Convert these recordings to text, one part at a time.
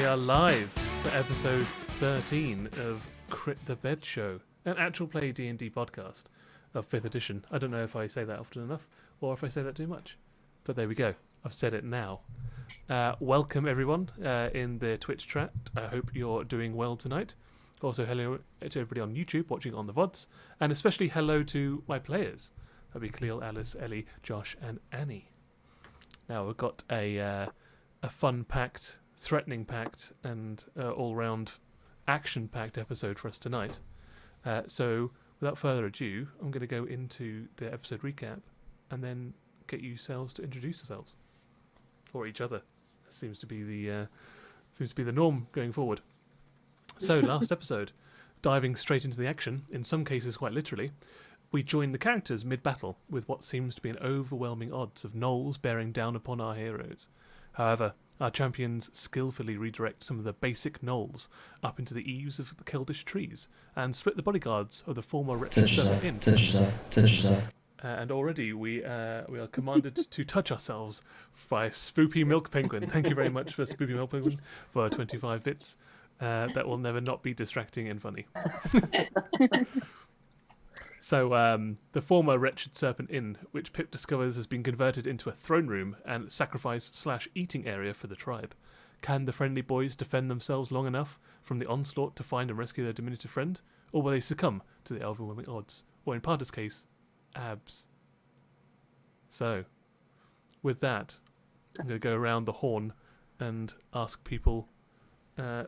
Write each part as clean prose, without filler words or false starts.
are live for episode 13 of Crit the Bed Show, an actual play D&D podcast of 5th edition. I don't know if I say that often enough or if I say that too much, but there we go. I've said it now. Welcome everyone in the Twitch chat. I hope you're doing well tonight. Also hello to everybody on YouTube watching on the VODs, and especially hello to my players. That'd be Khalil, Alice, Ellie, Josh and Annie. Now we've got a fun-packed, threatening-packed, and all-round action-packed episode for us tonight. So, without further ado, I'm going to go into the episode recap, and then get yourselves to introduce yourselves, or each other. That seems to be the norm going forward. So, last episode, diving straight into the action, in some cases quite literally, we join the characters mid-battle with what seems to be an overwhelming odds of gnolls bearing down upon our heroes. However, our champions skillfully redirect some of the basic gnolls up into the eaves of the Keldish trees and split the bodyguards of the former wretched servant in. And already we are commanded to touch ourselves by Spoopy Milk Penguin. Thank you very much for Spoopy Milk Penguin for 25 bits. That will never not be distracting and funny. So, the former wretched serpent inn, which Pip discovers has been converted into a throne room and sacrifice/eating area for the tribe. Can the friendly boys defend themselves long enough from the onslaught to find and rescue their diminutive friend? Or will they succumb to the overwhelming odds? Or in Parter's case, abs. So, with that, I'm going to go around the horn and ask people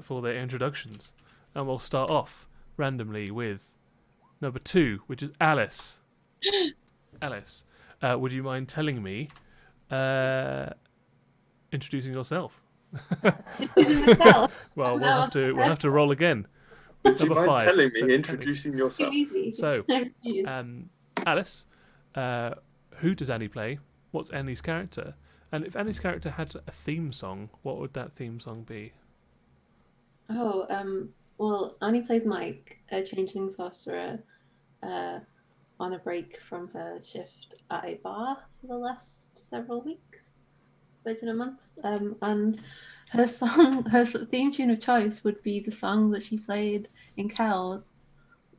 for their introductions. And we'll start off randomly with number 2, which is Alice. Alice, would you mind telling me, introducing yourself? Introducing myself? Well, we'll have to roll again. Would you Number mind 5. telling So, me, introducing yourself? So, Alice, who does Annie play? What's Annie's character? And if Annie's character had a theme song, what would that theme song be? Well, Annie plays Mike, a changeling sorcerer, on a break from her shift at a bar for the last several weeks, a months. And her theme tune of choice would be the song that she played in Keld.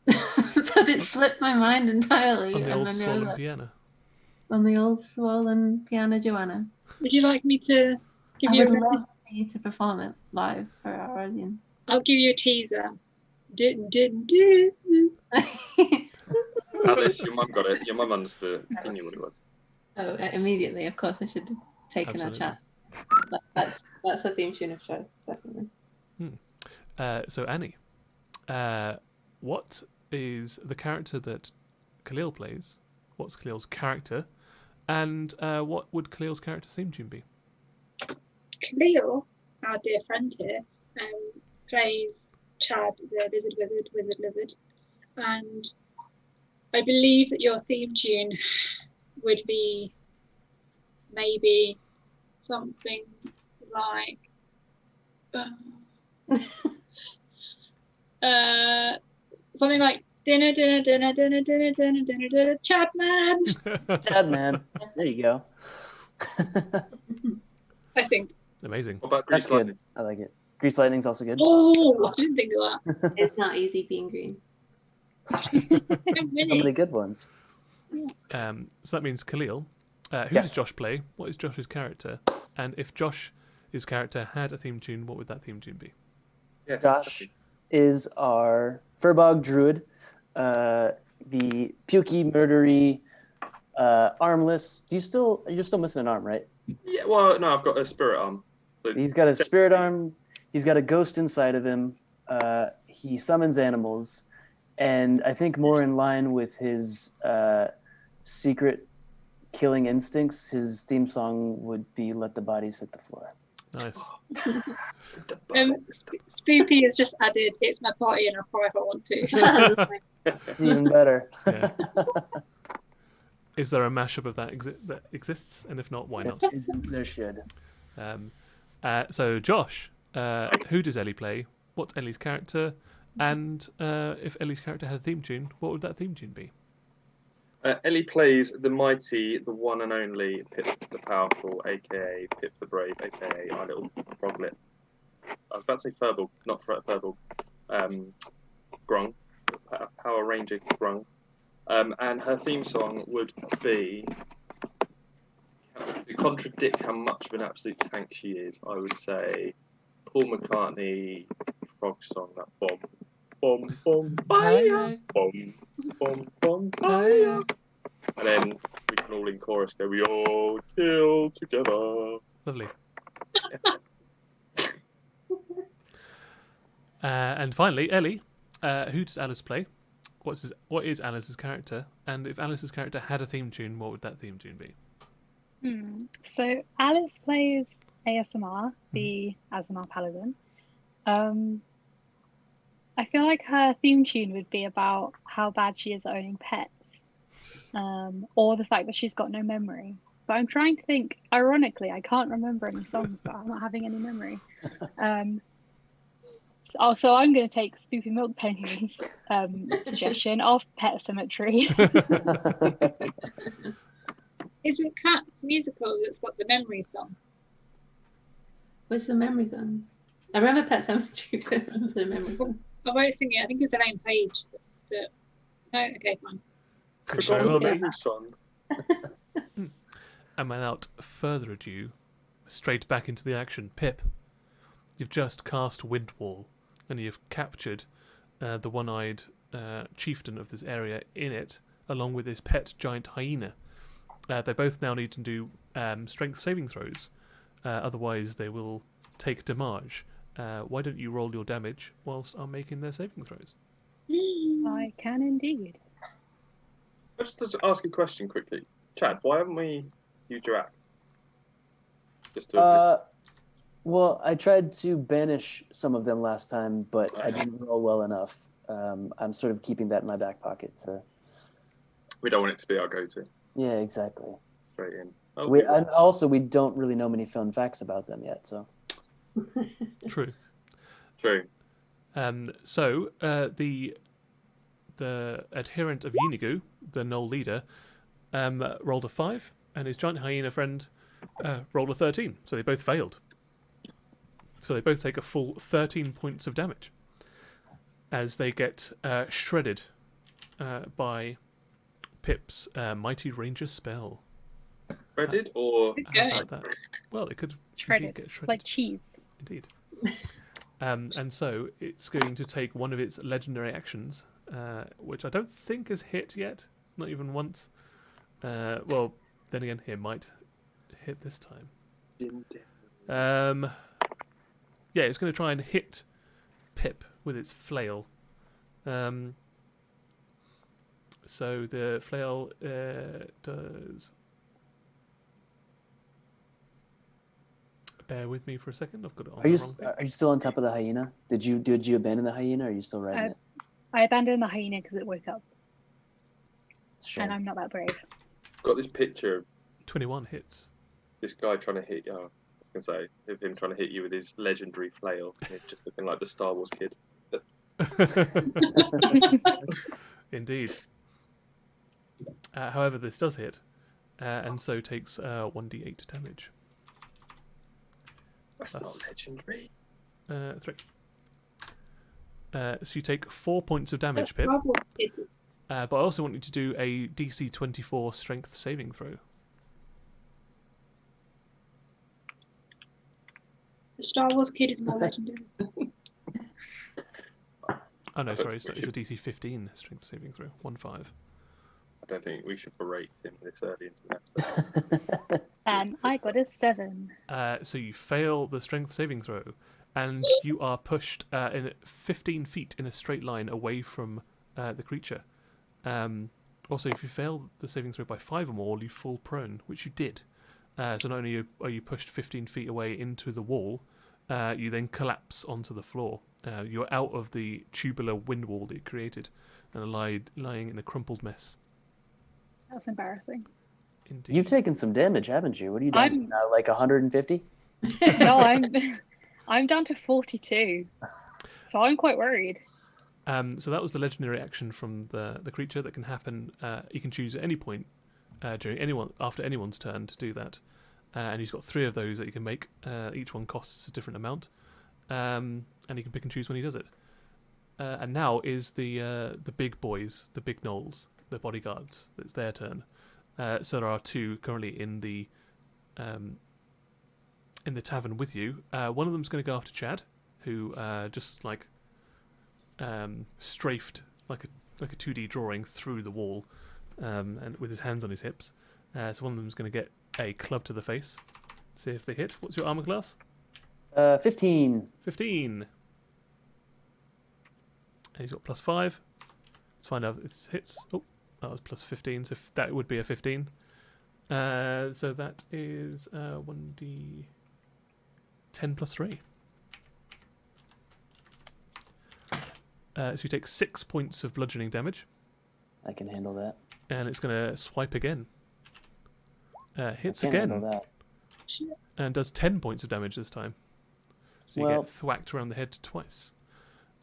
But it slipped my mind entirely. On the old swollen piano. On the old swollen piano, Joanna. Would you like me to give I you? would love you to perform it live for our audience. I'll give you a teaser. Alice, your mum got it. Your mum understood. You knew what it was. Oh, immediately. Of course, I should have taken our chat. That's a theme tune of choice, definitely. So, Annie, what is the character that Khalil plays? What's Khalil's character? And what would Khalil's character theme tune be? Khalil, our dear friend here, plays Chad, the wizard, and I believe that your theme tune would be maybe something like dinner, Chadman. Chadman. There you go. I think. Amazing. What about That's Grease Lightning? good. I like it. Grease Lightning's also good. Oh, I didn't think of that. It's not easy being green. So many good ones. So that means Khalil. Who Yes. does Josh play? What is Josh's character? And if Josh's character had a theme tune, what would that theme tune be? Yes, Josh is our Furbog Druid, the pukey, murdery, armless. You're still missing an arm, right? Yeah, well, no, I've got a spirit arm. So He's got a spirit arm. He's got a ghost inside of him. He summons animals, and I think more in line with his secret killing instincts, his theme song would be "Let the Bodies Hit the Floor." Nice. Spoopy has just added, "It's my party and I'll cry if I want to." It's even better. Yeah. Is there a mashup of that that exists? And if not, why not? There should. So, Josh, who does Ellie play? What's Ellie's character? And if Ellie's character had a theme tune, what would that theme tune be? Ellie plays the mighty, the one and only Pip the Powerful, aka Pip the Brave, aka our little froglet. I was about to say Furble, not Furble. Grung, Power Ranger Grung. And her theme song would be, to contradict how much of an absolute tank she is, I would say Paul McCartney frog song, that bomb. Bomb, bomb, fire, bomb, bomb, bomb, fire. And then we can all in chorus go, we all chill together. Lovely. And finally, Ellie, who does Alice play? What is Alice's character? And if Alice's character had a theme tune, what would that theme tune be? So Alice plays ASMR, the ASMR Paladin. I feel like her theme tune would be about how bad she is at owning pets, or the fact that she's got no memory. But I'm trying to think. Ironically, I can't remember any songs, but I'm not having any memory. So I'm going to take Spoopy Milk Penguin's suggestion of Pet Cemetery. Is it Cats musical that's got the memory song? What's the memory song? I remember Pet Cemetery, but I don't remember the memory song. I was thinking, I think it's Elaine Page. No, okay, fine. Very well be. Song. And without further ado, straight back into the action. Pip, you've just cast Windwall, and you've captured the one-eyed chieftain of this area in it, along with his pet giant hyena. They both now need to do strength saving throws, otherwise they will take damage. Why don't you roll your damage whilst I'm making their saving throws? I can indeed. Let's just ask a question quickly. Chad, why haven't we used your act? Just to Well, I tried to banish some of them last time, but I didn't roll well enough. I'm sort of keeping that in my back pocket. we don't want it to be our go-to. Yeah, exactly. Straight in. And also, we don't really know many fun facts about them yet, so. True. So the adherent of Unigu, the gnoll leader, rolled a 5, and his giant hyena friend rolled a 13. So they both failed. So they both take a full 13 points of damage as they get shredded by Pip's mighty ranger spell. Shredded or How about that? Well, it could Shredded, get shredded. like cheese. Indeed. And so it's going to take one of its legendary actions, which I don't think has hit yet, not even once. Well, then again, it might hit this time. Yeah, it's going to try and hit Pip with its flail. So the flail does... Bear with me for a second. I've got it on the wrong thing. Are you still on top of the hyena? Did you abandon the hyena, or are you still riding it? I abandoned the hyena because it woke up, It's a shame. and I'm not that brave. got this picture of 21 hits. this guy trying to hit you. I can say of him trying to hit you with his legendary flail. And he's just looking like the Star Wars kid. Indeed. However, this does hit, and so takes 1d8 damage. That's not legendary. 3. So you take 4 points of damage, Pip. But I also want you to do a DC 24 strength saving throw. The Star Wars kid is more legendary. Oh no, sorry, it's a DC 15 strength saving throw. 1-5. I don't think we should berate him this early into the episode. I got a 7. So you fail the strength saving throw, and you are pushed in 15 feet in a straight line away from the creature. Also, if you fail the saving throw by 5 or more, you fall prone, which you did. So not only are you pushed 15 feet away into the wall, you then collapse onto the floor. You're out of the tubular wind wall that you created and are lying in a crumpled mess. That's embarrassing. Indeed. You've taken some damage, haven't you? What are you down to now? Like 150? No, I'm down to 42. So I'm quite worried. So that was the legendary action from the creature that can happen. You can choose at any point after anyone's turn to do that, and he's got 3 of those that you can make. Each one costs a different amount. and he can pick and choose when he does it. And now is the big boys, the big gnolls, the bodyguards. It's their turn. So there are two currently in the tavern with you. One of them's going to go after Chad, who just like strafed like a 2D drawing through the wall, and with his hands on his hips. So one of them's going to get a club to the face. See if they hit. What's your armor class? 15. 15. And he's got +5. Let's find out if it hits. Oh, that was +15, so that would be a 15. So that is 1d10 +3. So you take 6 points of bludgeoning damage. I can handle that. And it's going to swipe again. Hits I can again. handle that. And does 10 points of damage this time. So you Well- get thwacked around the head twice.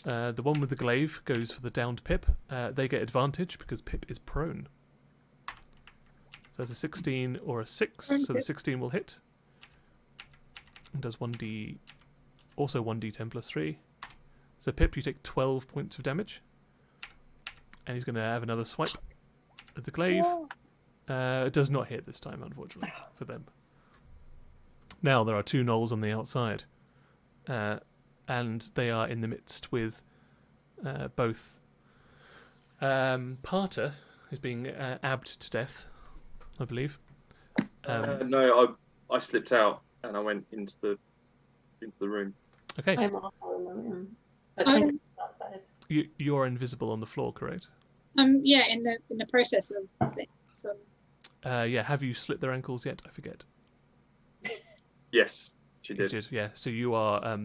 The one with the glaive goes for the downed Pip. They get advantage because Pip is prone. So that's a 16 or a 6, so the 16 will hit. And does 1d... also 1d10 +3. So Pip, you take 12 points of damage. And he's going to have another swipe at the glaive. It does not hit this time, unfortunately, for them. Now there are two gnolls on the outside. And they are in the midst with both Parter, who's being abbed to death, I believe. No, I slipped out and I went into the room. Okay, I'm also in the room. But think outside. you're invisible on the floor, correct? Yeah, in the process of things. So Yeah, have you slit their ankles yet? I forget. Yes, she You did. yeah. So you are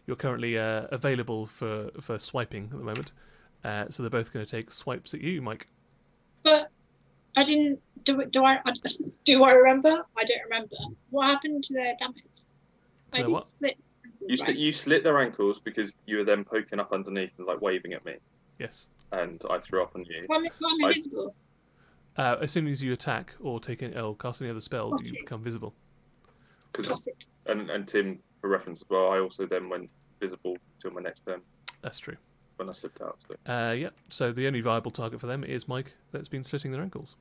you're currently available for swiping at the moment. So they're both going to take swipes at you, Mike. but I didn't do I remember? I don't remember. What happened to their damage? To I their did what? split. You slit their ankles because you were then poking up underneath and like waving at me, Yes. and I threw up on you. I'm invisible. As soon as you attack or cast any other spell, you Okay. become visible. Because and Tim, for reference as well, I also then went visible till my next turn That's true. when I slipped out. So. Yeah. So the only viable target for them is Mike, that's been slitting their ankles.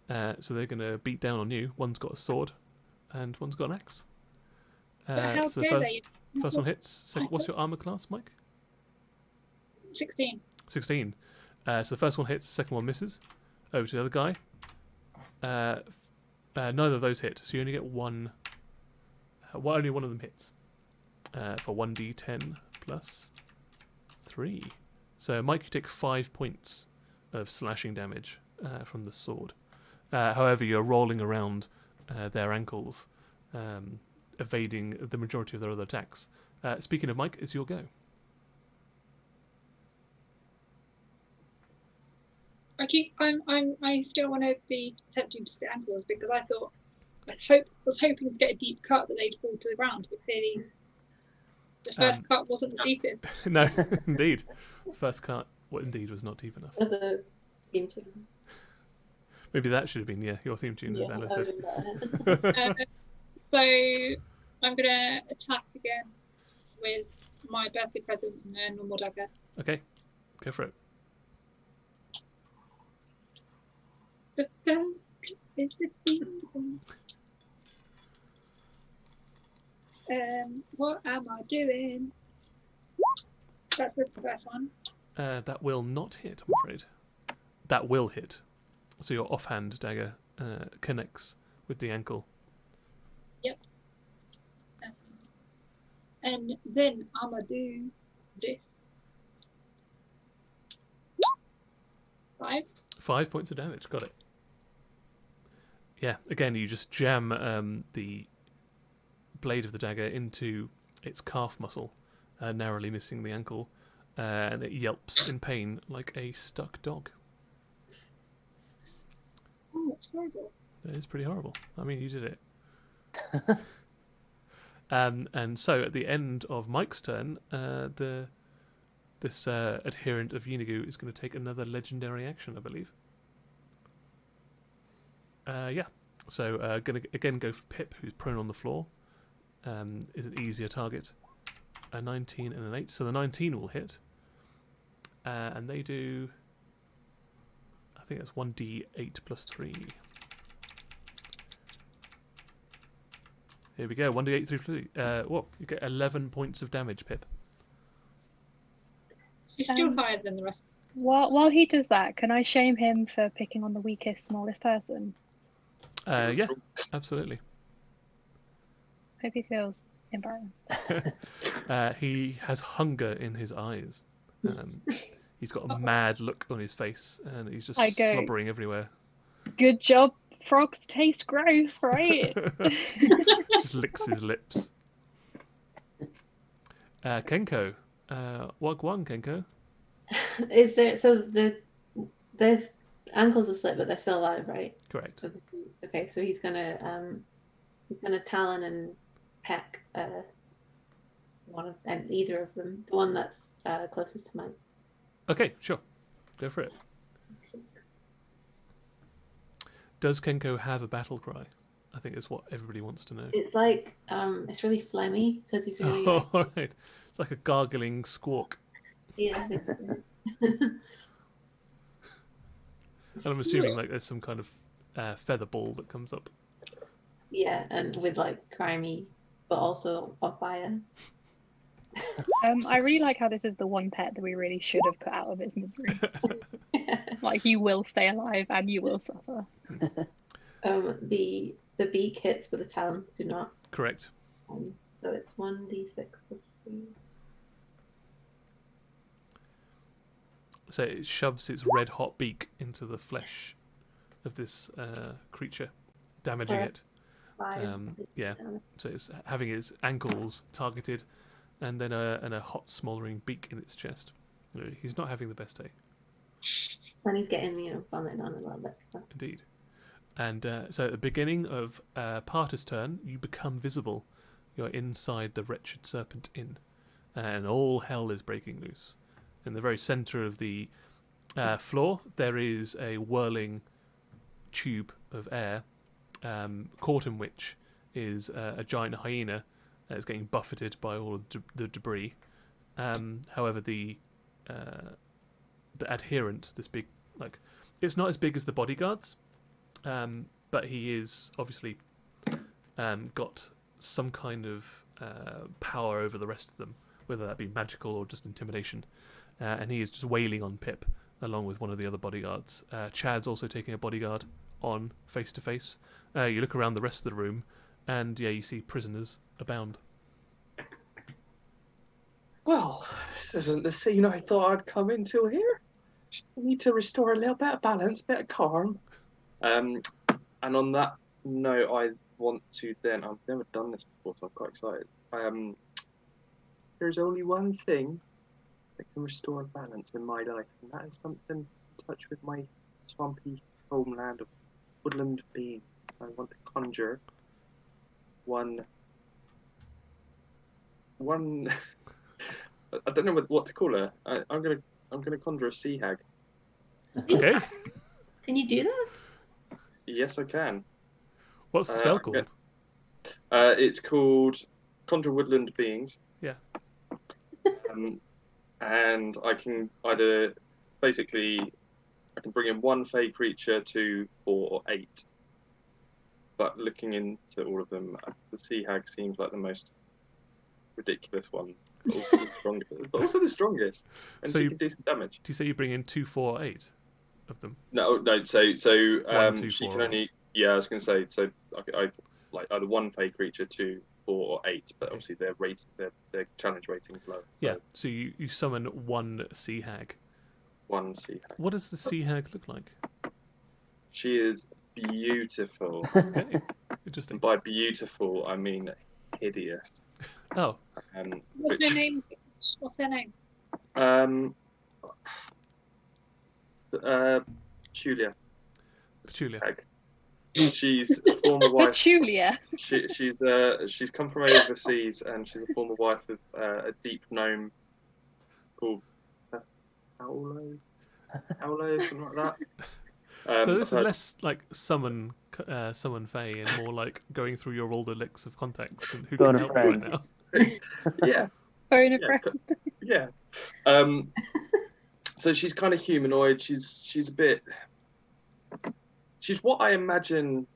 So they're going to beat down on you. One's got a sword, and one's got an axe. But how So the dare first they? one hits. Second, what's your armor class, Mike? 16. 16. So the first one hits. The second one misses. Over to the other guy. Neither of those hit. So you only get one. Only one of them hits. For 1d10 +3. So Mike, you take 5 points of slashing damage from the sword. However, you're rolling around their ankles, evading the majority of their other attacks. Speaking of Mike, it's your go. I still want to be attempting to split ankles because I was hoping to get a deep cut that they'd fall to the ground, but clearly the first cut wasn't the deepest. No, indeed. First cut, indeed, was not deep enough. For the theme tune. Maybe that should have been, your theme tune, as Yeah, Ella that said. would be better. So I'm gonna attack again with my birthday present and a normal dagger. Okay, go for it. What am I doing? That's the first one. That will not hit, I'm afraid. That will hit. So your offhand dagger connects with the ankle. Yep. And then I'm gonna do this. 5. 5 points of damage, got it. Yeah, again, you just jam the blade of the dagger into its calf muscle, narrowly missing the ankle, and it yelps in pain like a stuck dog. Oh, it's horrible. It is pretty horrible. I mean, you did it. And so, at the end of Mike's turn, this adherent of Yunigu is going to take another legendary action, I believe. Yeah. So, going to again go for Pip, who's prone on the floor. Is an easier target. a 19 and an 8. So the 19 will hit. And they do... I think that's 1d8 plus 3. Here we go, 1d8 3 3. You get 11 points of damage, Pip. He's still higher than the rest. While he does that, can I shame him for picking on the weakest, smallest person? Yeah, absolutely. Hope he feels embarrassed. He has hunger in his eyes. He's got a mad look on his face, and he's just slobbering everywhere. Good job. Frogs taste gross, right? Just licks his lips. Kenko. Wagwan, Kenko. Is there there's ankles are slit, but they're still alive, right? Correct. Okay, so he's gonna talon and peck either of them, the one that's closest to mine. Okay, sure. Go for it. Does Kenko have a battle cry? I think it's what everybody wants to know. It's like it's really phlegmy because he's really Oh, all right. It's like a gargling squawk. yeah. And I'm assuming like there's some kind of feather ball that comes up. Yeah, and with like crimey, but also on fire. I really like how this is the one pet that we really should have put out of its misery. Like, you will stay alive and you will suffer. The beak hits, but the talons do not. Correct. So it's 1d6 plus 3. So it shoves its red hot beak into the flesh of this creature, damaging it. 5. Yeah. So it's having its ankles targeted, and then a hot smouldering beak in its chest. He's not having the best day. And he's getting vomiting on a little bit. So. Indeed. And so at the beginning of Parter's turn, you become visible. You're inside the wretched serpent inn, and all hell is breaking loose. In the very centre of the floor, there is a whirling tube of air, caught in which is a giant hyena that is getting buffeted by all of the debris. However, the adherent, this big, it's not as big as the bodyguards, but he is obviously got some kind of power over the rest of them, whether that be magical or just intimidation. And he is just wailing on Pip, along with one of the other bodyguards. Chad's also taking a bodyguard on face to face. You look around the rest of the room, and you see prisoners abound. Well, this isn't the scene I thought I'd come into here. I need to restore a little bit of balance, bit of calm. And on that note, I want to then, I've never done this before, so I'm quite excited. There's only one thing that can restore balance in my life, and that is something in touch with my swampy homeland of woodland beings. I want to conjure one I don't know what to call her. I'm gonna conjure a sea hag. Okay. Can you do that? Yes, I can. What's the spell called? It's called Conjure Woodland Beings. Yeah. And I can either I can bring in one fey creature, 2, 4, or 8. But looking into all of them, the sea hag seems like the most ridiculous one, but also the strongest. And So she you- can do some damage. Do you say you bring in 2, 4, 8 of them? No. So 1, 2, she 4, can only. Yeah, I was going to say. So I like either one fey creature, 2, 4, or 8. But Okay. obviously their challenge rating is low. Yeah. So So you summon one sea hag. one sea hag. What does the sea hag look like? She is beautiful. Okay. Interesting. And by beautiful, I mean hideous. Oh, What's her name? What's her name? Julia. Julia. Hag. She's a former wife. Julia. She's come from overseas, and she's a former wife of a deep gnome called Paolo, something like that. So this is I've less like summon Fae and more like going through your older licks of contacts and who Phone can a help you right friend. now. heard- yeah. Phone a Yeah, friend. Yeah. So she's kind of humanoid. She's a bit. She's what I imagine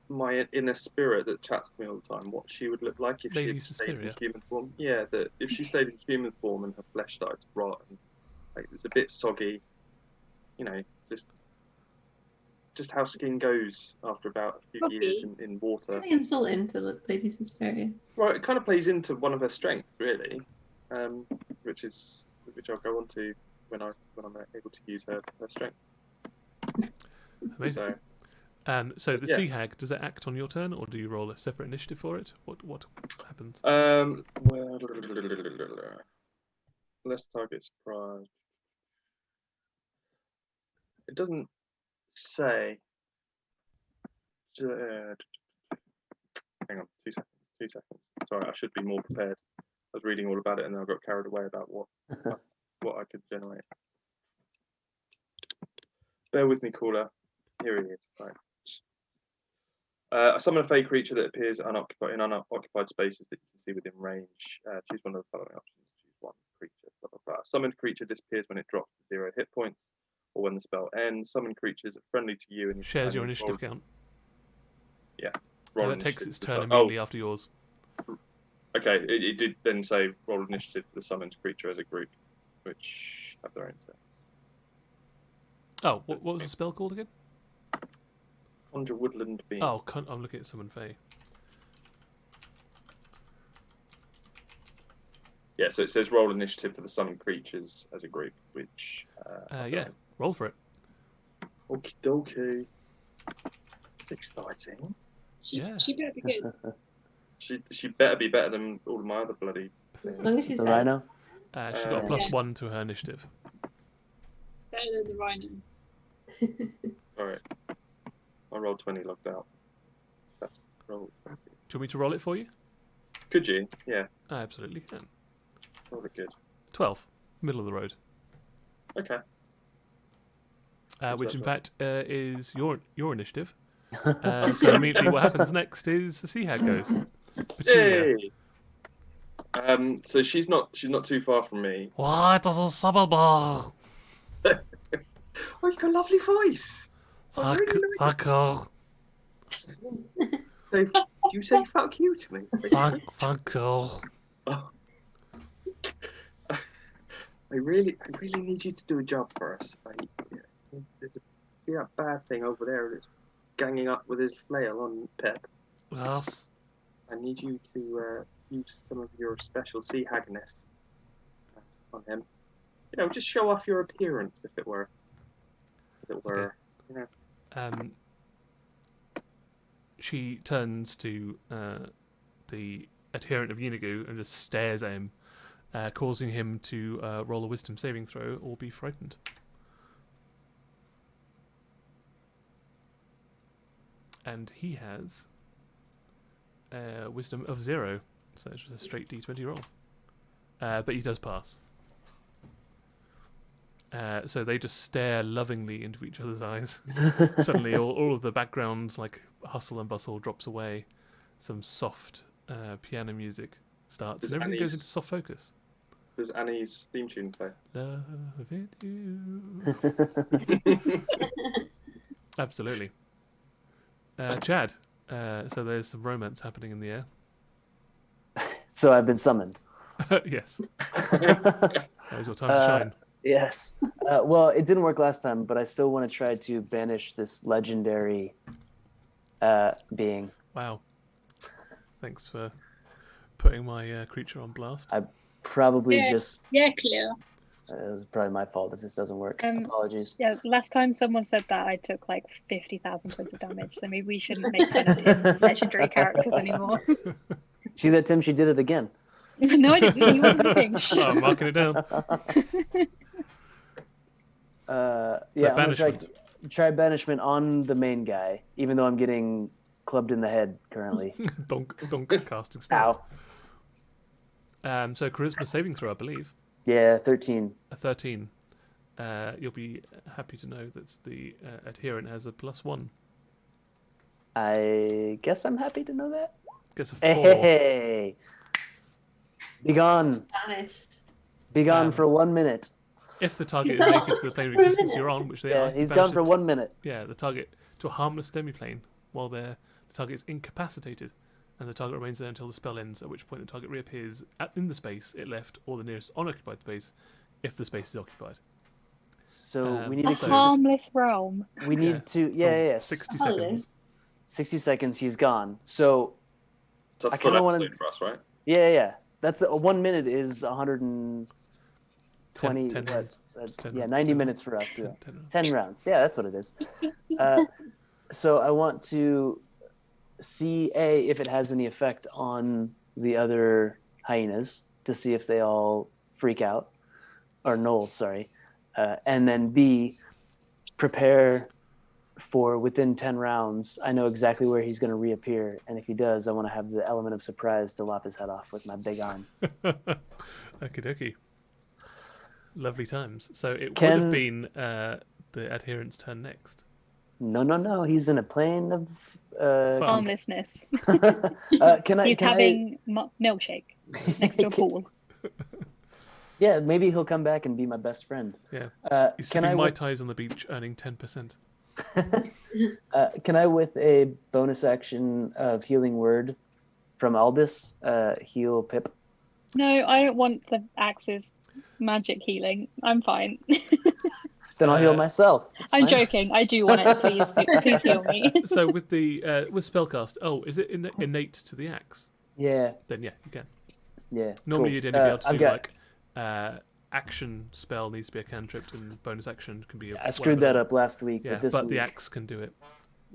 my inner spirit that chats to me all the time. What she would look like if she Lady had stayed in Suspiria. human form. Yeah, that if she stayed in human form and her flesh started to rot and like it was a bit soggy, you know, just how skin goes after about a few years in water. Really insulting to Lady Suspiria. Well, it kind of plays into one of her strengths, really, which I'll go on to when I'm able to use her strength. Amazing. So, So the yeah. sea hag, does it act on your turn, or do you roll a separate initiative for it? What happens? well, less target surprise. It doesn't say. Hang on, 2 seconds. 2 seconds. Sorry, I should be more prepared. I was reading all about it and then I got carried away about what I could generate. Bear with me, caller. Here he is. Right. Summon a fey creature that appears in unoccupied spaces that you can see within range. Choose one of the following options. Choose one creature. Blah, blah, blah. Summoned creature disappears when it drops to 0 hit points or when the spell ends. Summoned creatures are friendly to you and Shares your initiative count. Yeah. That takes its turn immediately after yours. Okay, it did then say roll initiative for the summoned creature as a group, which have their own turn. Oh, what was the spell called again? Conjure Woodland Beam. Oh, I'm looking at Summon Fey. Yeah, so it says roll initiative for the summoned creatures as a group, which... Yeah, roll for it. Okie dokie. It's exciting. She Yeah. better be good. She better be better than all of my other bloody As things. long as she's The better. rhino? She got a Yeah. +1 to her initiative. Better than the rhino. Alright. I rolled 20, logged out. That's roll 20. Do you want me to roll it for you? Could you? Yeah, I absolutely can. roll it good. 12, middle of the road. Okay. Which in fact is your initiative. Okay. So immediately what happens next is the sea hag goes. Petunia. Yay! So she's not too far from me. Why does a summer bar? Oh, you got a lovely voice. I really like you. it. Do you say fuck you to me? Thank you. Oh. I really need you to do a job for us. There's a bad thing over there that's ganging up with his flail on Pip. Yes. I need you to use some of your special sea hagness on him. You know, just show off your appearance, if it were. Okay. You know. She turns to the adherent of Unigu and just stares at him, causing him to roll a wisdom saving throw or be frightened. And he has wisdom of 0, so it's just a straight d20 roll. But he does pass. So they just stare lovingly into each other's eyes. Suddenly all of the background like hustle and bustle drops away. Some soft piano music starts and everything goes into soft focus. Does Annie's theme tune play? Loving you. Absolutely. Chad, so there's some romance happening in the air. So I've been summoned. Yes. That was your time to shine. Yes. Well, it didn't work last time, but I still want to try to banish this legendary being. Wow. Thanks for putting my creature on blast. Probably Yeah. just... Yeah, Cleo. It was probably my fault if this doesn't work. Um, Apologies. Yeah, last time someone said that, I took like 50,000 points of damage, so maybe we shouldn't make fun of Tim's legendary characters anymore. See that, Tim? She did it again. No, I didn't. He wasn't looking. Oh, I'm marking it down. Yeah, I'm gonna banishment. try banishment on the main guy, even though I'm getting clubbed in the head currently. donk, casting spells. Ow. So charisma saving throw, I believe. Yeah, 13. A 13. You'll be happy to know that the adherent has a +1. I guess I'm happy to know that. Gets a 4. Hey. Be gone. Banished. Be gone Um, for 1 minute. If the target is native to the plane of For a existence minute. you're on, which they Yeah, are, he's banish gone for the 1 minute. Yeah, the target to a harmless demiplane while the target is incapacitated, and the target remains there until the spell ends, at which point the target reappears in the space it left or the nearest unoccupied space if the space is occupied. So we need A to keep. harmless realm. We need Yeah, to. For Yeah. 60 Hello. seconds. 60 seconds. He's gone. So It's a I full kinda episode wanna- for us, right? yeah. That's 1 minute is 120. 10 what? rounds. It's 10 Yeah, rounds, 90 10 minutes for us. Yeah. 10 rounds. 10 rounds. Yeah, that's what it is. So I want to see if it has any effect on the other hyenas to see if they all freak out, or gnolls, sorry, and then B, prepare for within 10 rounds. I know exactly where he's going to reappear, and if he does, I want to have the element of surprise to lop his head off with my big arm. Okie dokie. Lovely times. So it would Can- have been the adherent's turn next. No, he's in a plane of Fun. Harmlessness. can I He's having milkshake next to a pool. Yeah, maybe he'll come back and be my best friend. Yeah. He's Can sipping I Mai whip, Tais on the beach, earning 10%. can I, with a bonus action of healing word from Aldous, heal Pip? No, I don't want the axe's magic healing. I'm fine. Then I'll heal Uh, myself. It's I'm fine. joking. I do want it. Please heal me. So with the with spellcast, is it innate to the axe? Yeah, Then yeah, you can. yeah. Normally cool. you'd only be able to I've do got- like action spell needs to be a cantrip and bonus action can be. I screwed that whatever. up last week, Yeah, but this but week the axe can do it.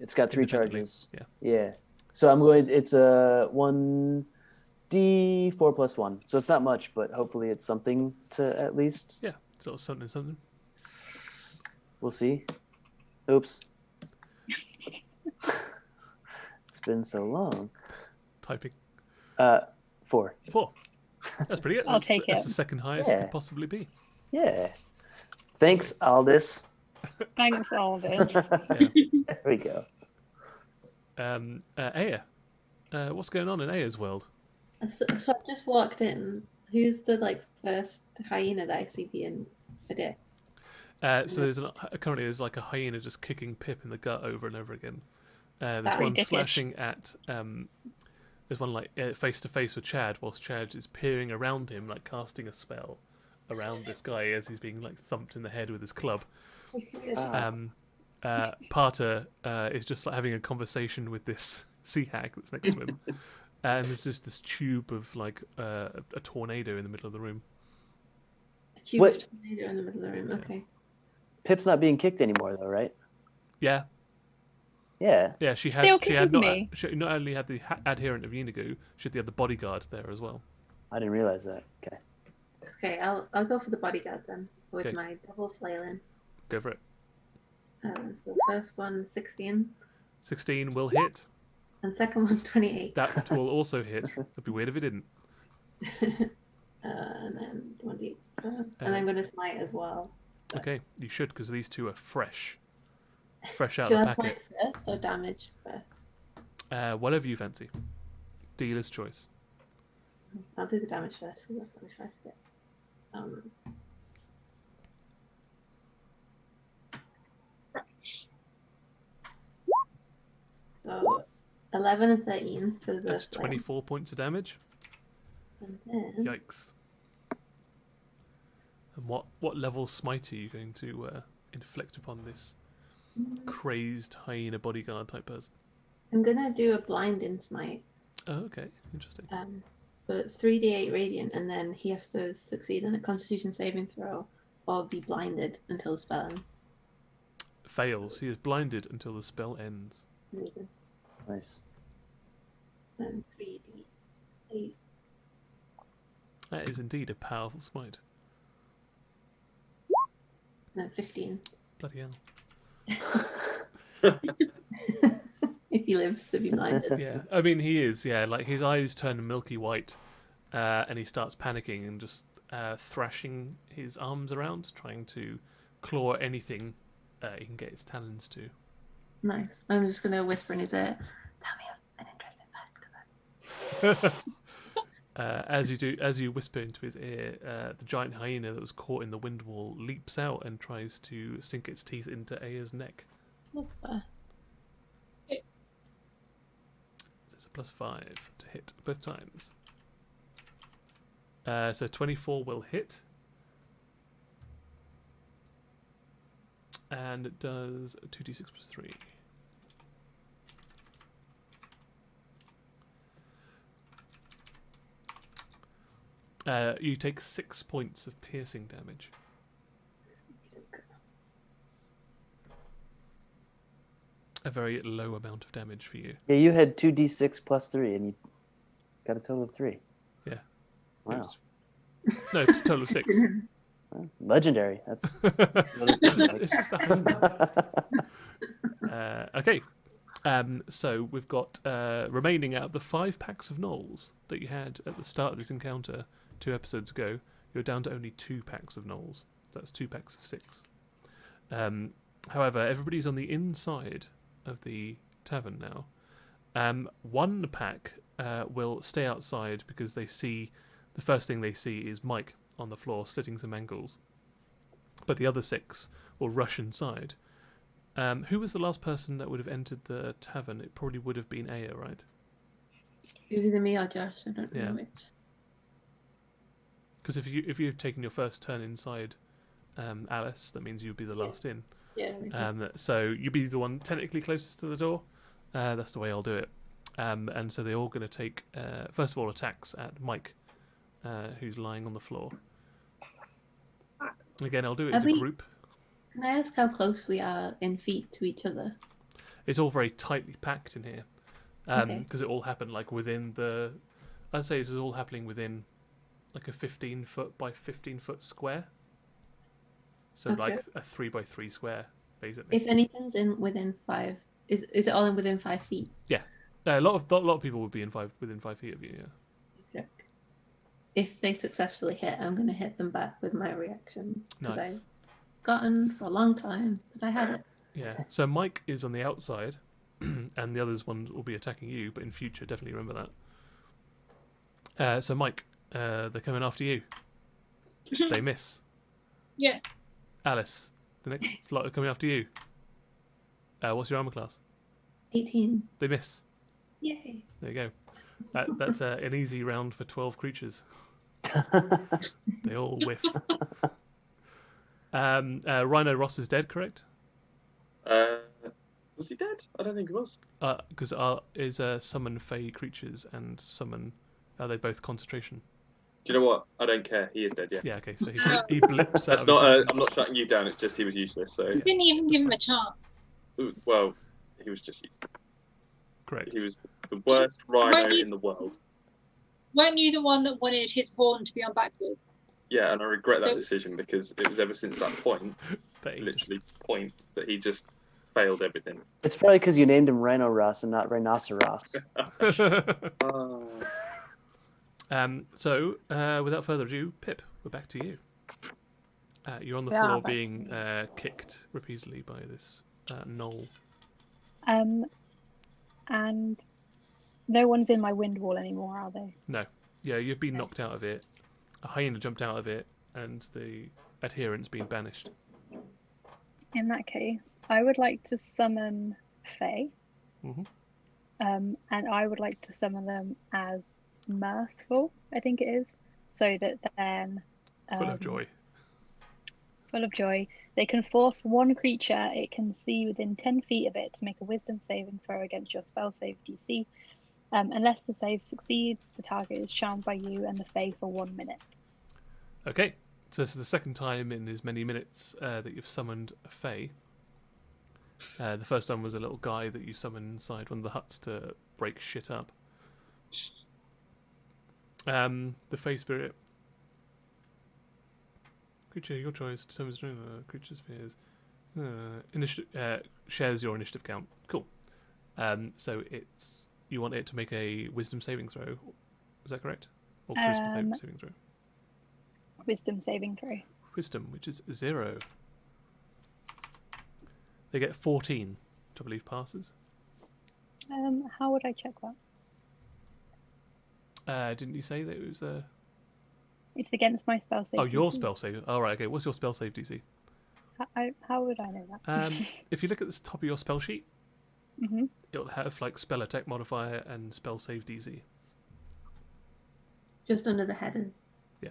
it's got 3 independently. charges. Yeah. Yeah. So I'm going. It's a 1d4 plus 1, so it's not much, but hopefully it's something to at least. Yeah, sort of something. We'll see. Oops. It's been so long. Typing 4. 4. That's pretty good. I'll take That's it. the second highest it Yeah. could possibly be. Yeah. Thanks, Aldous. Thanks, Aldous. Yeah. There we go. Aya, what's going on in Aya's world? So I've just walked in. Who's the first hyena that I see being a dick? So there's like a hyena just kicking Pip in the gut over and over again. There's Very one dickish. slashing at. There's one face to face with Chad, whilst Chad is peering around him, like casting a spell around this guy as he's being like thumped in the head with his club. Parter is just like having a conversation with this sea hag that's next to him, and there's just this tube of like a tornado in the middle of the room. A tube What? of tornado in the middle of the room. Okay. Pip's not being kicked anymore, though, right? Yeah, Yeah. yeah. She Still had kicking me. she not only had the adherent of Yenigu, she had the other bodyguard there as well. I didn't realize that. Okay. Okay, I'll go for the bodyguard then with Okay. my double flailing. Go for it. So the first one 16 16 will hit. and second one 28. That will also hit. It'd be weird if it didn't. And then 20. And I'm going to smite as well. Okay, you should because these two are fresh out Should of the I packet. smite first or damage first? Whatever you fancy. Dealer's choice. I'll do the damage first. 'Cause that's damage first. So 11 and 13 for the That's flame. 24 points of damage. And then Yikes. And what level smite are you going to inflict upon this crazed hyena bodyguard type person? I'm gonna do a blinding smite. Oh, okay. Interesting. So it's 3d8 radiant, and then he has to succeed in a Constitution saving throw or be blinded until the spell ends. Fails. He is blinded until the spell ends. Amazing. Nice. And 3d8. That is indeed a powerful smite. No, 15. Bloody hell. If he lives to be blinded. Yeah, I mean he is. Yeah, like his eyes turn milky white, and he starts panicking and just thrashing his arms around, trying to claw at anything he can get his talons to. Nice. I'm just gonna whisper in his ear. Tell me an interesting fact. As you whisper into his ear, the giant hyena that was caught in the wind wall leaps out and tries to sink its teeth into Aya's neck. That's fair. So it's a +5 to hit both times. So 24 will hit. And it does 2d6 + 3. You take 6 points of piercing damage. A very low amount of damage for you. Yeah, you had 2d6 + 3, and you got a total of 3. Yeah. Wow. No, total of 6. Well, legendary. That's It's just a hyena. Okay. So we've got remaining out of the 5 packs of gnolls that you had at the start of this encounter 2 episodes ago. You're down to only 2 packs of gnolls. That's 2 packs of 6. However, everybody's on the inside of the tavern now. One pack will stay outside because they see the first thing they see is Mike on the floor slitting some ankles. But the other 6 will rush inside. Who was the last person that would have entered the tavern? It probably would have been Aya, right? It was either me or Josh. I don't Yeah. know which. Because if you've taken your first turn inside Alice, that means you'd be the last in. Yeah. So you'd be the one technically closest to the door. That's the way I'll do it. And so they're all going to take, first of all, attacks at Mike, who's lying on the floor. Again, I'll do it as a group. Can I ask how close we are in feet to each other? It's all very tightly packed in here. Okay. Because it all happened like within the... I'd say this is all happening within like a 15-foot by 15-foot square. So Okay. like a 3x3 square, basically. If anything's in within 5, is it all in within 5 feet? Yeah. A lot of people would be within 5 feet of you, yeah. Okay. If they successfully hit, I'm going to hit them back with my reaction. Because Nice. I've gotten for a long time that I had it. Yeah. So Mike is on the outside, and the others ones will be attacking you. But in future, definitely remember that. So Mike, they're coming after you. They miss. Yes. Alice, the next lot are coming after you. What's your armor class? 18. They miss. Yay. There you go. That's an easy round for 12 creatures. They all whiff. Rhino Ross is dead, correct? Was he dead? I don't think he was. Because is summon fey creatures and summon. Are they both concentration? Do you know what? I don't care. He is dead. Yeah. Yeah. Okay. So he blips out. That's not. I'm not shutting you down. It's just he was useless. So. You didn't even give him a chance. Well, he was just. Correct. He was the worst rhino in the world. Weren't you the one that wanted his horn to be on backwards? Yeah, and I regret that decision because it was ever since that point, That he that he just failed everything. It's probably because you named him Rhino Ross and not Rhinoceros. So, without further ado, Pip, we're back to you. You're on the We are floor back to being kicked repeatedly by this gnoll. And no one's in my wind wall anymore, are they? No. Yeah, you've been knocked out of it. A hyena jumped out of it, and the adherent's been banished. In that case, I would like to summon Fae. Mhm. And I would like to summon them as mirthful, I think it is, so that then Full of joy. full of joy. They can force one creature it can see within 10 feet of it to make a wisdom saving throw against your spell save DC. Unless the save succeeds, the target is charmed by you and the Fae for 1 minute. Okay, so this is the second time in as many minutes that you've summoned a Fae. The first one was a little guy that you summoned inside one of the huts to break shit up. The Fae spirit. Creature, your choice determines the creature's fears. Shares your initiative count. Cool. So you want it to make a wisdom saving throw. Is that correct? Or charisma saving throw? Wisdom saving throw. Wisdom, which is 0. They get 14, which I believe passes. How would I check Didn't you say that it was a... It's against my spell save. Oh, your DC. spell save. All right, okay. What's your spell save DC? How would I know that? If you look at the top of your spell sheet, hmm it'll have like spell attack modifier and spell save DC. Just under the headers. Yeah.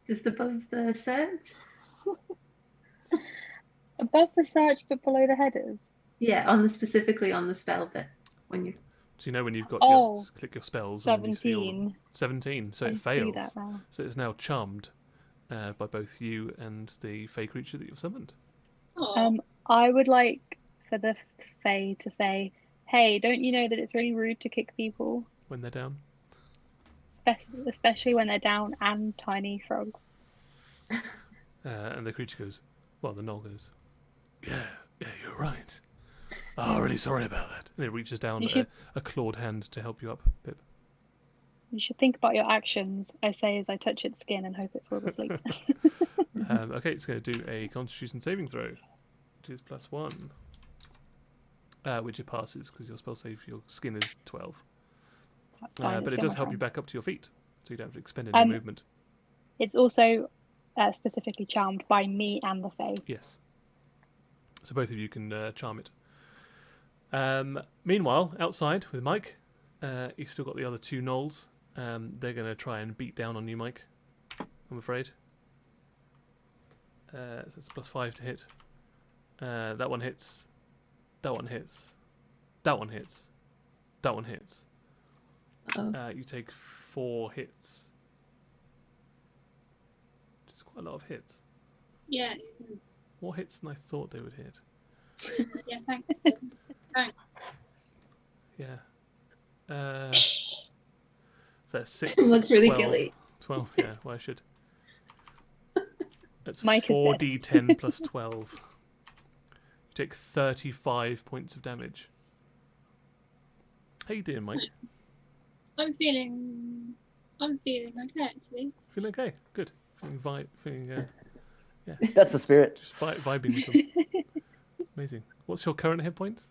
Just above the search. Above the search, but below the headers. Yeah, specifically on the spell bit when you. So you know when you've got Oh, click your spells and then you see all 17. 17, so I it see fails. that now. So it's now charmed by both you and the fey creature that you've summoned. Oh, I would like for the Fae to say, "Hey, don't you know that it's really rude to kick people, When they're down. especially when they're down and tiny frogs?" And the creature goes, well, the gnoll goes, yeah, you're right. Oh, really sorry about that. And it reaches down You should- a clawed hand to help you up, Pip. You should think about your actions. I say as I touch its skin and hope it falls asleep. Okay, it's going to do a Constitution saving throw, which is +1, which it passes because your spell save, your skin is 12. That's fine, But it's it does still help my you turn. back up to your feet, so you don't have to expend any movement. It's also specifically charmed by me and the Fae. Yes. So both of you can charm it. Meanwhile, outside with Mike, you've still got the other two gnolls. They're going to try and beat down on you, Mike, I'm afraid. So it's +5 to hit. That one hits. That one hits. That one hits. That one hits. Oh. You take 4 hits. Which is quite a lot of hits. yeah, More hits than I thought they would hit. yeah. Thanks. Thanks. Yeah. So that's 6. Looks really 12, killy. 12, yeah, well, I should. That's Mike is dead. 4d10 plus 12. You take 35 points of damage. How you doing, Mike? I'm feeling okay actually. Feeling okay? Good. Feeling That's the spirit. just vibing with them. Amazing. What's your current hit points?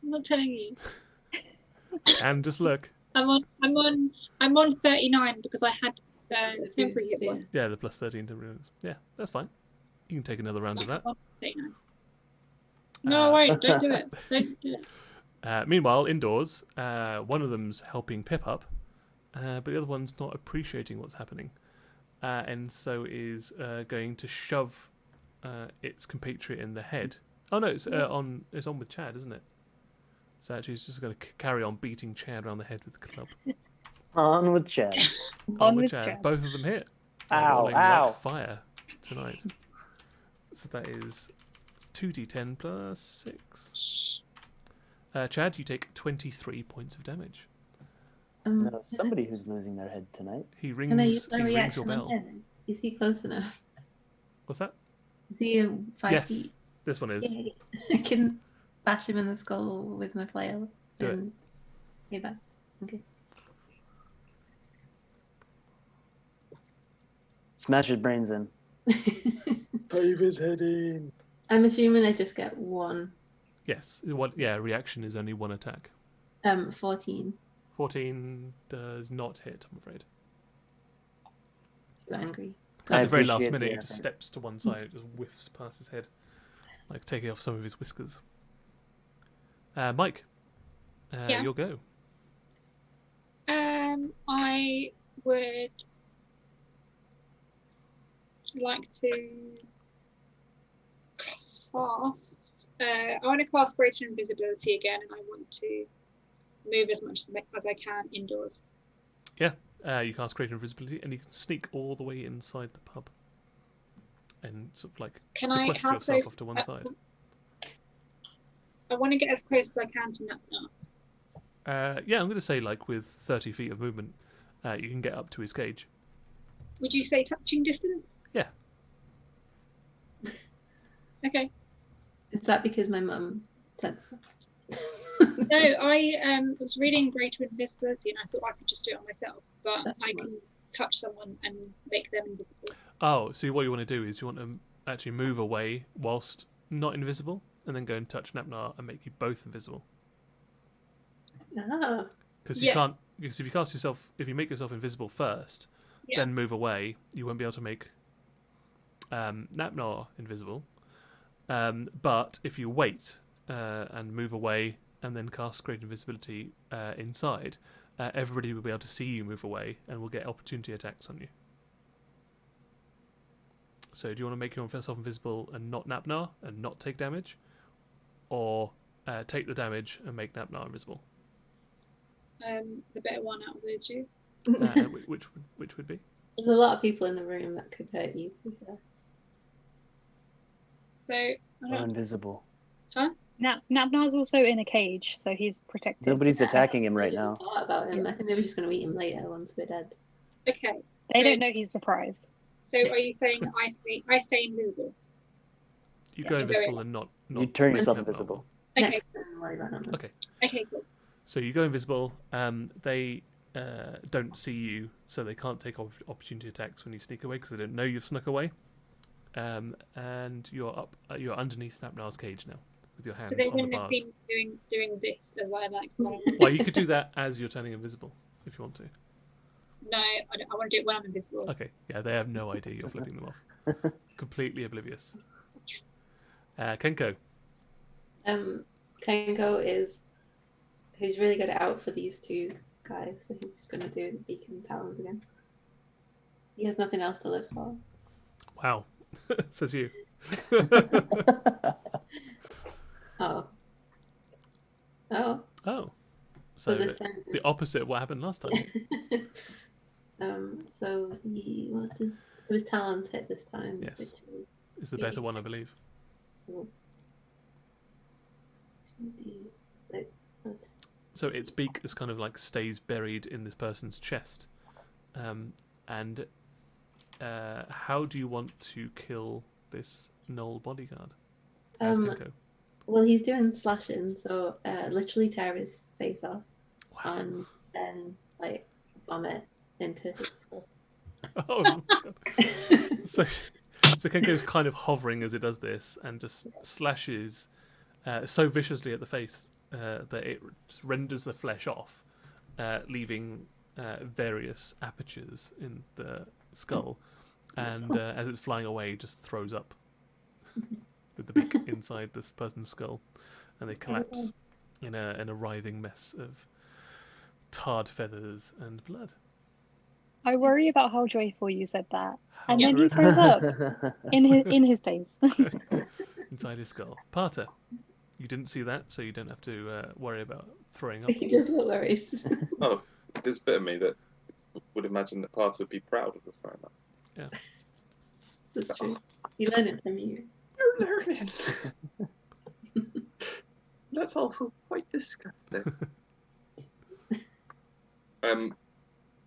I'm not telling you. And just look. I'm on 39 because I had a temporary hit one. Yeah, the +13 to runes. Yeah, that's fine. You can take another round of that. I'm on 39. No, I won't. Don't do it. Don't do it. Meanwhile, indoors, one of them's helping Pip up, but the other one's not appreciating what's happening, and so is going to shove its compatriot in the head. Oh no, it's on with Chad, isn't it? So actually, he's just going to carry on beating Chad around the head with the club. On with Chad. On with with Chad. Chad. Both of them hit. Ow, Rolling ow. like fire tonight. So that is 2d10 plus 6. Chad, you take 23 points of damage. No, somebody who's losing their head tonight. He Can I use rings. my He rings your reaction on bell. him? Is he close enough? What's that? Is he 5 Yes, feet? this one is. Yay. I can bash him in the skull with my flail. Do it. and get back. Okay. Smash his brains in. Cave his head in. I'm assuming I just get one. Yes. Reaction is only one attack. 14. 14 does not hit, I'm afraid. Too angry. At the very last appreciate minute, the he just effort. steps to one side, it just whiffs past his head, like taking off some of his whiskers. Mike, Yeah. your go. I would like to cast. I want to cast Greater Invisibility again, and I want to move as much as I can indoors. You cast Greater Invisibility, and you can sneak all the way inside the pub, and sort of like Can I sequester have yourself those? off to one side. I want to get as close as I can to Gnapnar. Yeah, I'm going to say like with 30 feet of movement, you can get up to his cage. Would you say touching distance? Yeah. Okay. Is that because my mum said so? No, I was reading Greater Invisibility, and I thought I could just do it on myself, but That's I fine. can touch someone and make them invisible. Oh, so what you want to do is you want to actually move away whilst not invisible, and then go and touch Gnapnar and make you both invisible. Ah. Because you Yeah. can't. Because if you make yourself invisible first, Yeah. then move away, you won't be able to make Gnapnar invisible. But if you wait and move away and then cast Great Invisibility inside, everybody will be able to see you move away and will get opportunity attacks on you. So do you want to make yourself invisible and not Gnapnar and not take damage? Or take the damage and make Gnapnar invisible? The better one out of those two. Which would be? There's a lot of people in the room that could hurt you. To be fair. So I Or don't. invisible. Gnapnar's also in a cage, so he's protected. Nobody's attacking him I right didn't now. thought about him. I think they were just going to eat him later once we're dead. Okay. They so, don't know he's the prize. So are you saying I stay invisible? You go Yeah. invisible and not You turn make yourself Gnapnar invisible. Okay. Next time, worry about him. Okay. Okay. Cool. So you go invisible. They don't see you, so they can't take opportunity attacks when you sneak away because they don't know you've snuck away. And you're up. You're underneath Gnapnar's cage now with your hand So they on the wouldn't have bars. been doing this as I like. Well, you could do that as you're turning invisible if you want to. No, I want to do it when I'm invisible. Okay. Yeah, they have no idea you're flipping them off. Completely oblivious. Kenko. Kengo he's really good at out for these two guys, so he's just going to do the beacon talons again. He has nothing else to live for. Wow. Says you. Oh. Oh. Oh. So So this time. the opposite of what happened last time. So his talons hit this time. Yes. Which is It's the better one, I believe. 2d6 plus So its beak is kind of like stays buried in this person's chest. And how do you want to kill this gnoll bodyguard? As Kenko. Well, he's doing slashing, so literally tear his face off Wow. and then like vomit into his skull. Oh my god. So Kenko's kind of hovering as it does this and just slashes so viciously at the face that it just renders the flesh off, leaving various apertures in the skull. And as it's flying away, just throws up with the beak inside this person's skull, and they collapse in a writhing mess of tarred feathers and blood. I worry about how joyful you said that. How And then he terrific. throws up in his face. Inside his skull. Parter, you didn't see that, so you don't have to worry about throwing up. He just looked worried. Oh, there's a bit of me that would imagine that Parter would be proud of the throwing up. Yeah. That's true. He learned it from you. You're learning. That's also quite disgusting. Do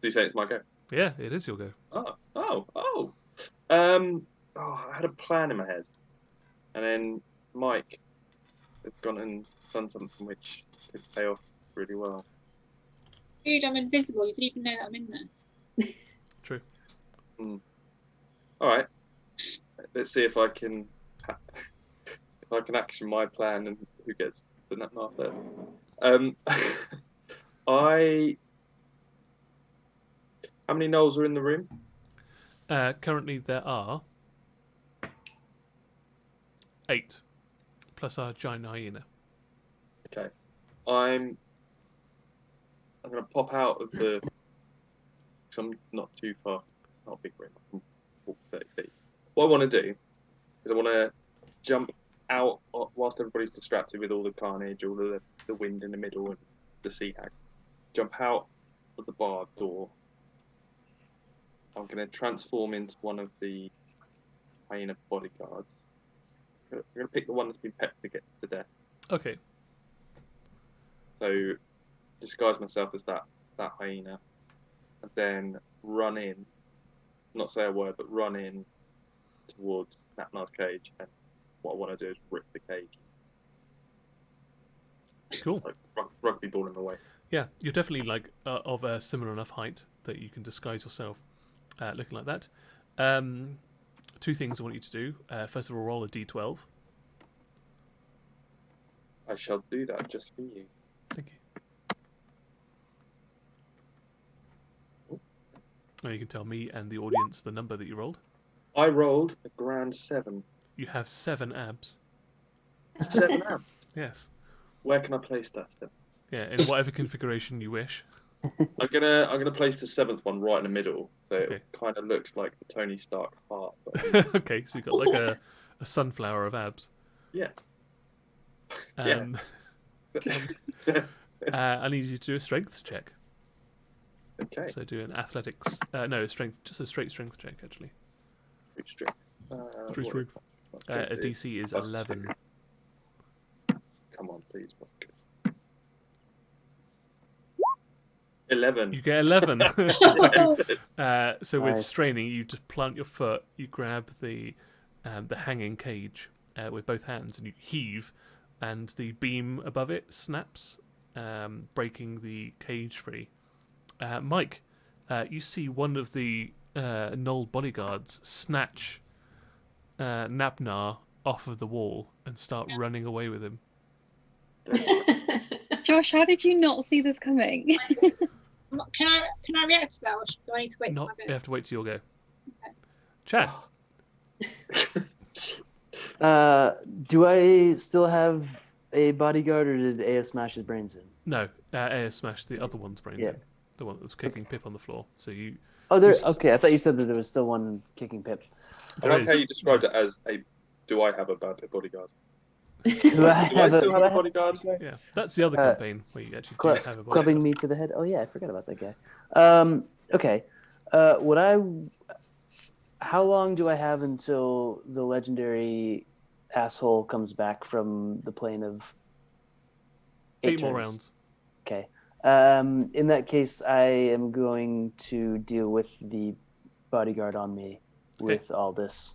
you say it's my go? Yeah, it is your go. I had a plan in my head, and then Mike has gone and done something which could pay off really well. Dude, I'm invisible. You didn't even know that I'm in there. True. All right, let's see if I can action my plan and who gets the Gnapnar first. How many gnolls are in the room? Currently, there are 8, plus our giant hyena. Okay, I'm going to pop out of the. Because I'm not too far. It's not a big room. I can walk 30 feet. What I want to do is I want to jump out whilst everybody's distracted with all the carnage, all of the wind in the middle, and the sea hag. Jump out of the bar door. I'm going to transform into one of the hyena bodyguards. I'm going to pick the one that's been pecked to get to death. Okay. So disguise myself as that hyena, and then run in. Not say a word, but run in towards Gnapnar's cage. And what I want to do is rip the cage, Cool. like rugby ball in the way. Yeah, you're definitely like of a similar enough height that you can disguise yourself looking like that. 2 things I want you to do. First of all, roll a d12. I shall do that just for you. Thank Now you can tell me and the audience the number that you rolled. I rolled a grand 7. You have 7 abs. 7 abs. Yes. Where can I place that 7? Yeah, in whatever configuration you wish. I'm gonna place the 7th one right in the middle, so Okay. it kind of looks like the Tony Stark heart. But Okay, so you've got like a sunflower of abs. yeah. And I need you to do a strength check. Okay. So do an athletics. No, strength. Just a straight strength check, actually. Good strength. Straight strength. A DC is Plus 11. 2. Come on, please. 11. You get 11. It's like so with Nice. straining, you just plant your foot, you grab the hanging cage with both hands, and you heave, and the beam above it snaps, breaking the cage free. Mike, you see one of the gnoll bodyguards snatch Gnapnar off of the wall and start running away with him. Josh, how did you not see this coming? Can I react to that, or do I need to wait till Not, my you go? have to wait till your go. Chad, Do I still have a bodyguard, or did AS smash his brains in? no, AS smashed the other one's brains Yeah. in. The one that was kicking Pip on the floor. So you. Oh, there. Just- Okay, I thought you said that there was still one kicking Pip. I There like how is. you described it as a. Do I have a bodyguard? Do I Do I still do have I a bodyguard? Yeah, that's the other campaign where you actually do have a bodyguard. Clubbing me to the head. Oh yeah, I forgot about that guy. Okay. How long do I have until the legendary asshole comes back from the plane of 8 more turns? rounds. Okay. In that case, I am going to deal with the bodyguard on me with all this.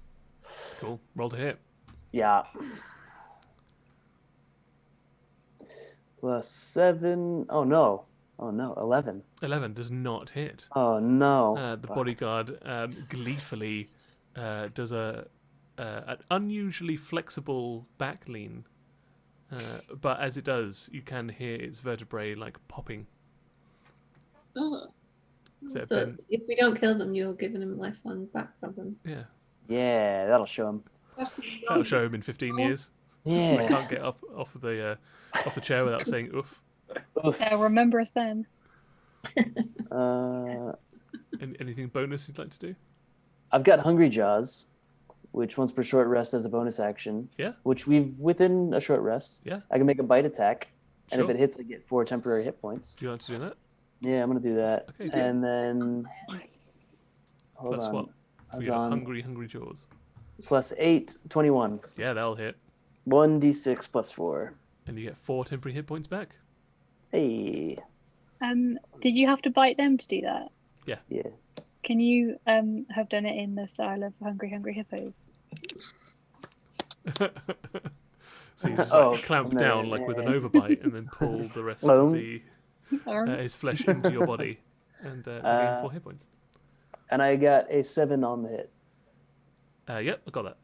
Cool. Roll to hit. Yeah. +7. Oh no. 11. 11 does not hit. Oh no. The Fuck. bodyguard gleefully does an unusually flexible back lean, but as it does, you can hear its vertebrae like popping. Oh. So, So Ben, if we don't kill them, you're giving them lifelong back problems. yeah, Yeah, that'll show him. that'll show him in 15 years. I Yeah. can't get up off of the chair without saying oof. Oof. Remember us then. Anything bonus you'd like to do? I've got Hungry Jaws, which once per short rest as a bonus action. Yeah. Which within a short rest. Yeah. I can make a bite attack, and Sure. if it hits, I get 4 temporary hit points. Do you want to do that? Yeah, I'm gonna do that. Okay, cool. And then hold Plus on. what? I For was your on hungry jaws. +8, 21. Yeah, that'll hit. 1d6 +4. And you get 4 temporary hit points back. Hey. Did you have to bite them to do that? Yeah. Can you have done it in the style of Hungry Hippos? So you just Oh, clamp no, down like with an overbite and then pull the rest Hello? of the his flesh into your body and regain 4 hit points. And I got a 7 on the hit. Yep, I got that.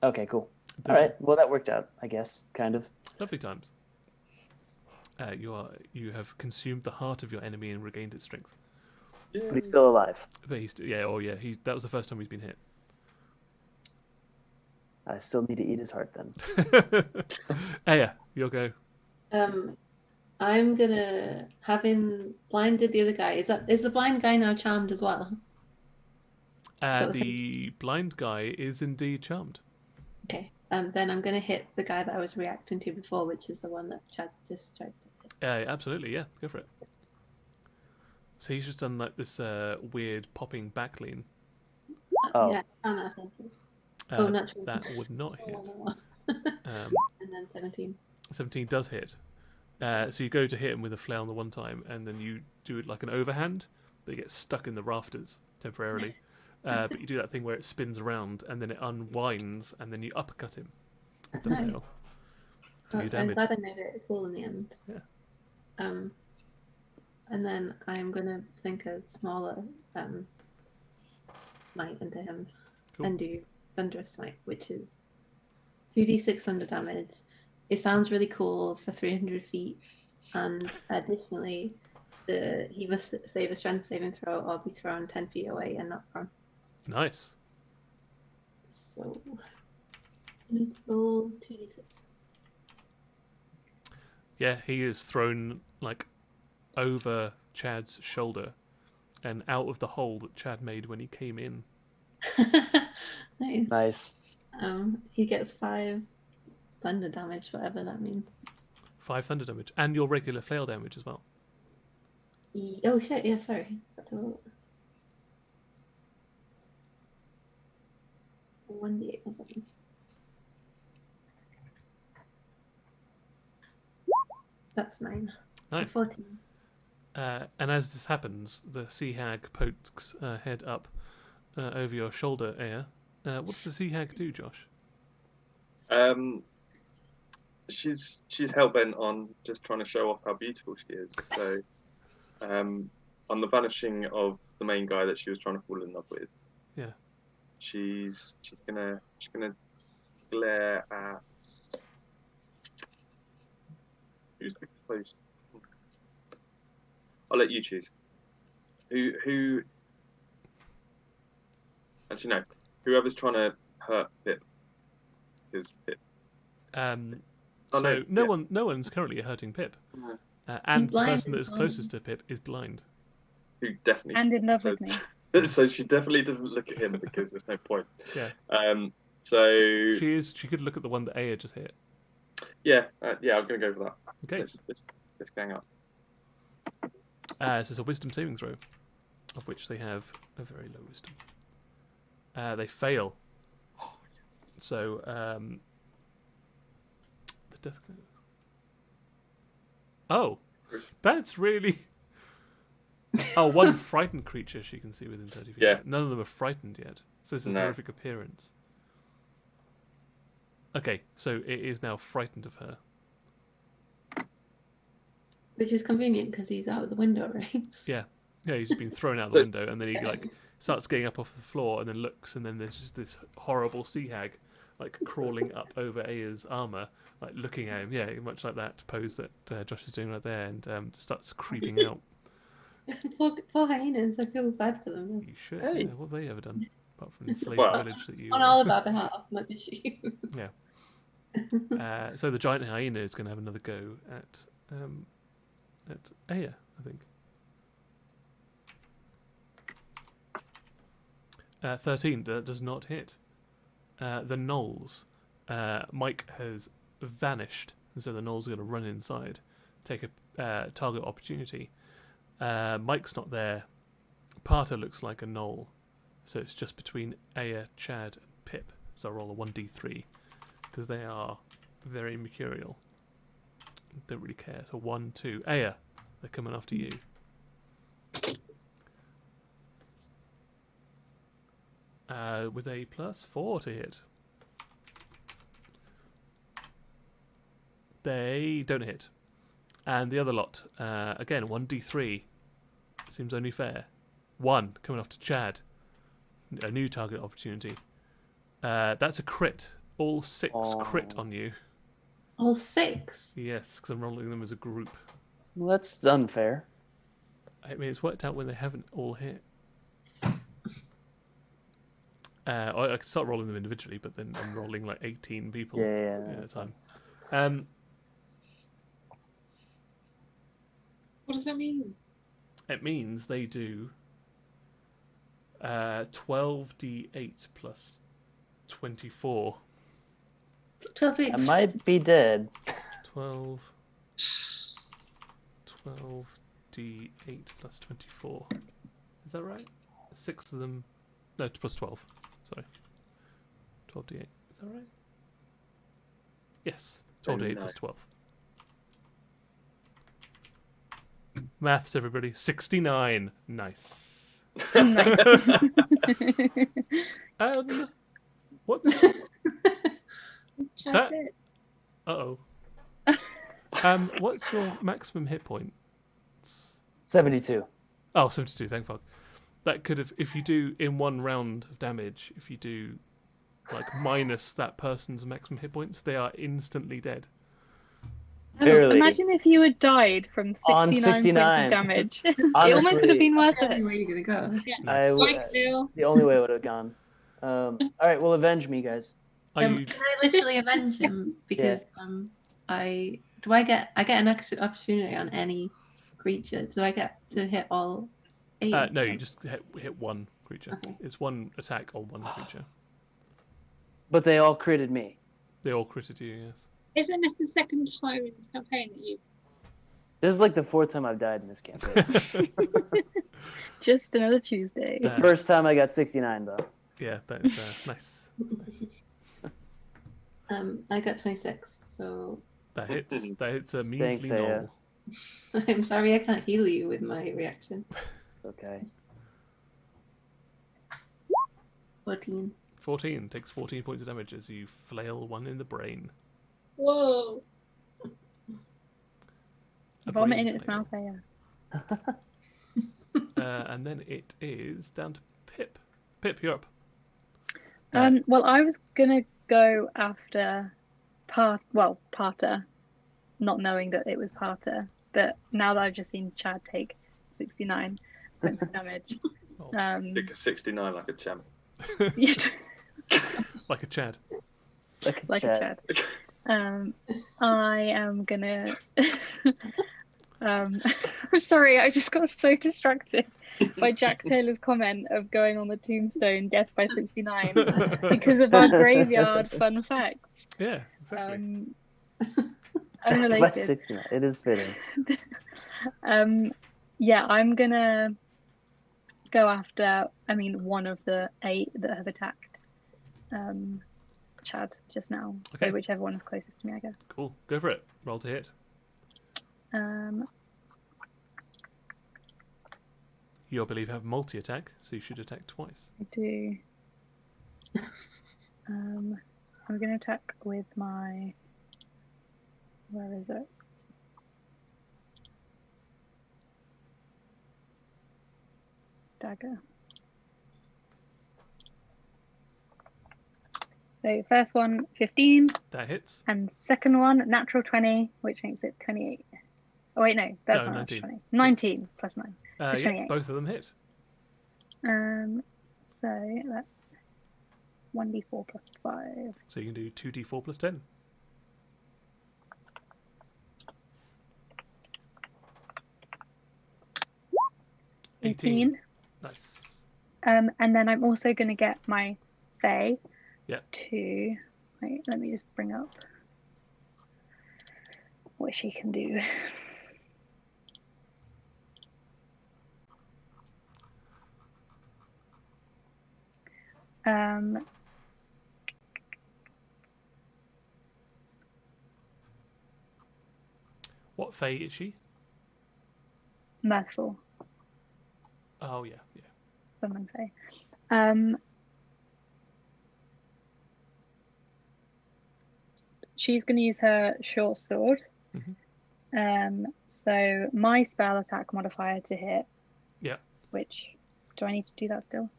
Okay, cool. All right. Well, that worked out, I guess, kind of. Lovely times. You have consumed the heart of your enemy and regained its strength. But he's still alive. But he's that was the first time he's been hit. I still need to eat his heart then. Yeah, you'll go. I'm gonna, having blinded the other guy. Is the blind guy now charmed as well? The blind guy is indeed charmed. Okay. Then I'm gonna hit the guy that I was reacting to before, which is the one that Chad just tried to hit. Absolutely, yeah, go for it. So he's just done like this weird popping back lean. Oh. Yeah. I think. Natural. That would not hit. And then 17. 17 does hit. So you go to hit him with a flail on the one time, and then you do it like an overhand, but it gets stuck in the rafters temporarily. But you do that thing where it spins around, and then it unwinds, and then you uppercut him. The Nice. flail. Do your I'm damage. glad I made it cool in the end. Yeah. And then I'm gonna sink a smaller smite into him Cool. and do thunderous smite, which is 2d6 thunder damage. It sounds really cool for 300 feet, and additionally, He must save a strength saving throw or be thrown 10 feet away and not prone. Nice. So, I need to roll 2d6. Yeah, he is thrown like over Chad's shoulder and out of the hole that Chad made when he came in. Nice. Nice. He gets 5 thunder damage, whatever that means. 5 thunder damage and your regular flail damage as well. Oh shit! Yeah, sorry. 1d8 or something. That's 9. Nine. 14. And as this happens, the sea hag pokes her head up over your shoulder, Aya. What does the sea hag do, Josh? She's hell bent on just trying to show off how beautiful she is. So, on the banishing of the main guy that she was trying to fall in love with, Yeah. she's gonna glare at who's the close. I'll let you choose. Who? Actually, no. Whoever's trying to hurt Pip, because Pip. So no, no one's currently hurting Pip, No. and He's the blind person that as is well. closest to Pip is blind. Who definitely. And in love so, with me. so she definitely doesn't look at him because there's no point. Yeah. So She could look at the one that Aya just hit. yeah, I'm gonna go for that. Okay. Let's gang up. This is a wisdom saving throw, of which they have a very low wisdom. They fail. So the death. Oh, that's really. Oh, one frightened creature she can see within 30 feet. Yeah. None of them are frightened yet. So this is No. horrific appearance. Okay, so it is now frightened of her. Which is convenient because he's out of the window, right? Yeah, he's just been thrown out the So- window, and then he like starts getting up off the floor, and then looks, and then there's just this horrible sea hag, like crawling up over Aya's armor, like looking at him. Yeah, much like that pose that Josh is doing right there, and starts creeping out. Poor hyenas, I feel bad for them. You should. Hey. Yeah, what have they ever done apart from enslave Well- the village that you? On all of our behalf, not just you. So the giant hyena is going to have another go at Aya, I think. 13 does not hit. The gnolls. Mike has vanished, and so the gnolls are going to run inside, take a target opportunity. Mike's not there. Parta looks like a gnoll, so it's just between Aya, Chad, and Pip. So I roll a 1d3 because they are very mercurial. Don't really care. So 1, 2. Aya, they're coming after you. With a +4 to hit. They don't hit. And the other lot, again, 1d3. Seems only fair. 1 coming off to Chad. A new target opportunity. That's a crit. All 6 crit on you. All 6? Yes, because I'm rolling them as a group. Well, that's unfair. I mean, it's worked out when they haven't all hit. I could start rolling them individually, but then I'm rolling like 18 people Yeah, at a that's time. What does that mean? It means they do 12d8 plus 24. 12 I weeks. might be dead. 12d8 plus 24. Is that right? 6 of them. No, plus 12. Sorry. 12d8. Is that right? Yes. 12d8 plus 12. Maths, everybody. 69. Nice. What's Chad That- Pip. uh-oh. What's your maximum hit point? 72. Oh, 72, thank fuck. That could have, if you do in one round of damage, if you do like minus that person's maximum hit points, they are instantly dead. Barely. Imagine if you had died from 69 On points 69. of damage. It almost would have been worth Tell me it. where you're gonna go. Yeah. I Nice. it's the only way it would have gone. All right, well, avenge me, guys. Are you? Can I literally avenge him? Because I get an extra opportunity on any creature. Do I get to hit all 8? of No, them? you just hit one creature. Okay. It's one attack on one creature. But they all critted me. They all critted you. Yes. Isn't this the second time in this campaign that you? This is like the 4th time I've died in this campaign. Just another Tuesday. The first time I got 69, though. Yeah, that's nice. I got 26. So That hits. That hits a Thanks, measly Aya. knoll. I'm sorry I can't heal you with my reaction. Okay. 14. 14 takes 14 points of damage as you flail one in the brain. Whoa! A Vomit brain in its flail. mouth, yeah. And then it is down to Pip. Pip, you're up. Well, I was gonna go after Parter, not knowing that it was Parter. But now that I've just seen Chad take 69 points of damage, Oh. Take a 69 like a champ. Like a Chad. like a Chad. I am gonna. I'm sorry, I just got so distracted by Jack Taylor's comment of going on the tombstone "Death by 69" because of our graveyard fun facts. Yeah, exactly. By Unrelated. 69. It is fitting. Yeah, I'm gonna go after. I mean, one of the 8 that have attacked Chad just now. Okay. So whichever one is closest to me, I guess. Cool. Go for it. Roll to hit. You, I believe, have multi-attack, so you should attack twice. I do. I'm going to attack with my. Where is it? Dagger. So first one, 15, That hits. and second one, natural 20, which makes it 28. Oh wait, no, that's No, not 19. natural 20. 19 plus 9. So Yeah, 28. both of them hit. So that's 1d4 plus 5. So you can do 2d4 plus 10. 18. Nice. And then I'm also going to get my Fae Yeah. to. Wait, let me just bring up what she can do. What Fae is she? Mirthful, Oh, yeah, yeah. someone say. She's going to use her short sword. So my spell attack modifier to hit. Yeah. Which, do I need to do that still?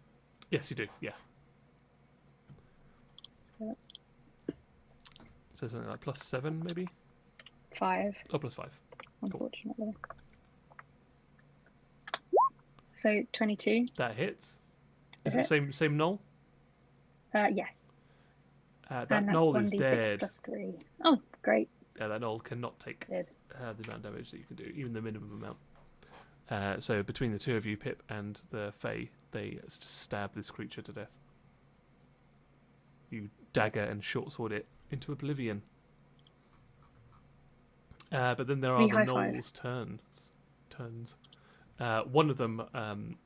Yes, you do, yeah. So that's So something like plus 7, maybe? 5, Oh, plus 5. unfortunately. So 22. That hits. Is Hit. it same Knoll? Yes. That And that's Knoll is 1d6 dead. plus 3. Oh, great. That Knoll cannot take Good. the amount of damage that you can do, even the minimum amount. So between the two of you, Pip and the Fae, they just stab this creature to death. You dagger and short sword it into oblivion. But then there are Me the high five. Knoll's turns. One of them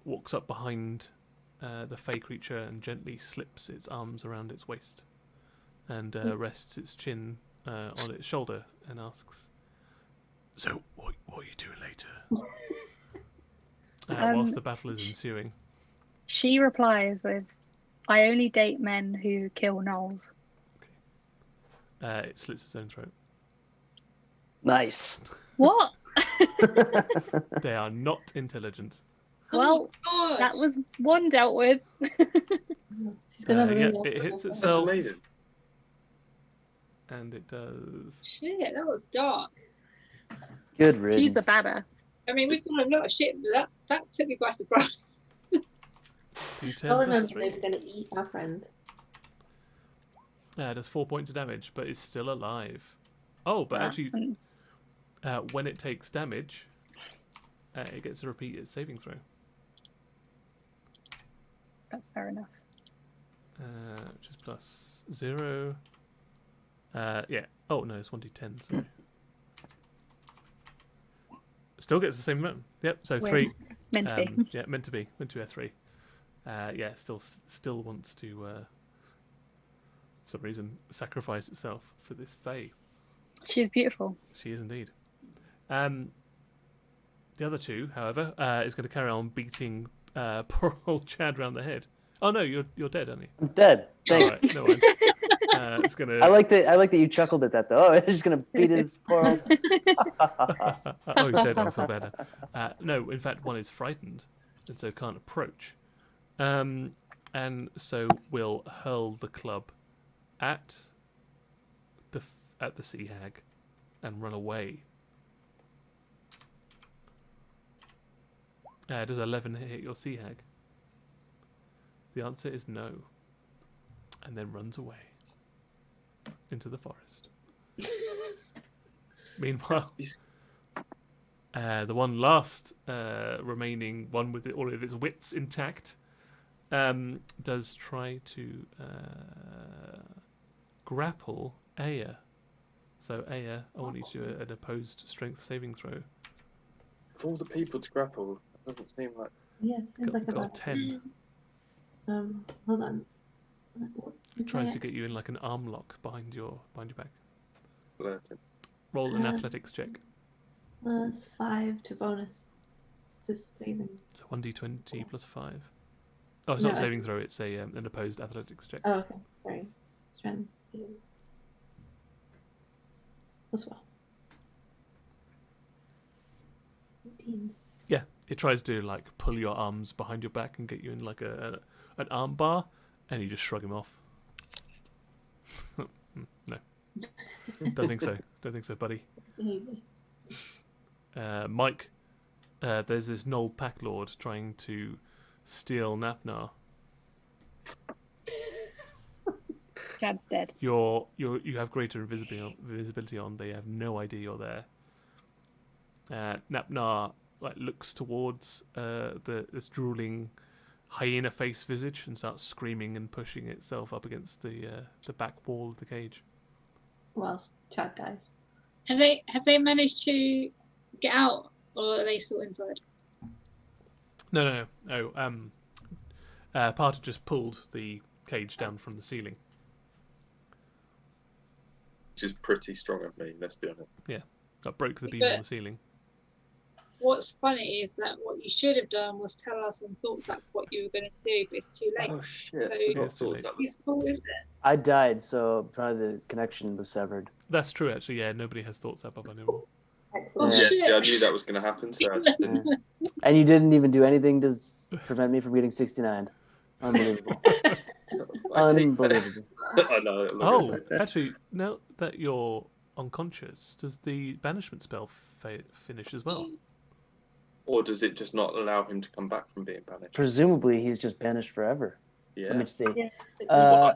walks up behind the Fae creature and gently slips its arms around its waist and rests its chin on its shoulder and asks, "So, what are you doing later?" Whilst the battle is ensuing. She replies with, "I only date men who kill gnolls." It slits its own throat. Nice. What? They are not intelligent. Well, Gosh. that was one dealt with. She's gonna have a Yeah, really it hits awkward That's itself. amazing. and it does. Shit, that was dark. Good She's riddance. the badass. I mean, we've done a lot of shit, but that took me by surprise. D10 I plus remember 3. they were going to eat our friend. It does 4 points of damage, but it's still alive. Oh, but Yeah, actually, and when it takes damage, it gets to repeat its saving throw. that's fair enough. Which is plus 0. Yeah. Oh, no, it's 1d10, sorry. Still gets the same amount. Yep, so Weird. 3. Meant to be. Yeah, meant to be a 3. Yeah, still wants to, for some reason, sacrifice itself for this Fae. She's beautiful. She is indeed. The other two, however, is going to carry on beating poor old Chad round the head. Oh no, you're dead, aren't you? I'm dead. All Thanks. right, no mind. It's gonna. I like that you chuckled at that though. Oh, it's just gonna beat his poor old. Oh, he's dead. I feel better. No, in fact, one is frightened, and so can't approach. And so we'll hurl the club at the sea hag, and run away. Does 11 hit your sea hag? The answer is no. And then runs away into the forest. Meanwhile, the one last remaining one with all of its wits intact does try to grapple Aya. So Aya, I want you to do an opposed strength saving throw. Of all the people to grapple, it doesn't seem like. Yeah, seems like Got a 10. Hold on. What It is tries it? to get you in like an arm lock behind your back. Flirting. Roll an Uh, athletics check. Plus 5 to bonus. Just saving. So 1d20 plus 5. Oh, it's No, not a I- saving throw, it's an opposed athletics check. Oh, okay. Sorry. Strength is plus 12. 18. Yeah, it tries to like pull your arms behind your back and get you in like an arm bar, and you just shrug him off. No, don't think so. Don't think so, buddy. Maybe. Mike, there's this gnoll pack lord trying to steal Gnapnar. Chad's dead. You have greater visibility on. They have no idea you're there. Gnapnar like looks towards this drooling hyena face visage and starts screaming and pushing itself up against the back wall of the cage. Whilst Chad dies. Have they managed to get out, or are they still inside? No. Parter just pulled the cage down from the ceiling. Which is pretty strong of me, let's be honest. Broke the beam on the ceiling. What's funny is that what you should have done was tell us and thoughts up what you were going to do, but it's too late. Oh shit. So- I forgot It's too thoughts late. that It's cool, isn't it? I died, so probably the connection was severed. That's true, actually. Yeah, nobody has thoughts up anymore. Excellent. Oh, Yeah, shit. see, I knew that was going to happen, so I just didn't. And you didn't even do anything to prevent me from getting 69. Unbelievable. I take- Unbelievable. I know. Oh, actually, now that you're unconscious, does the banishment spell finish as well? Or does it just not allow him to come back from being banished? Presumably, he's just banished forever. Yeah. Let me see. Yes. Uh,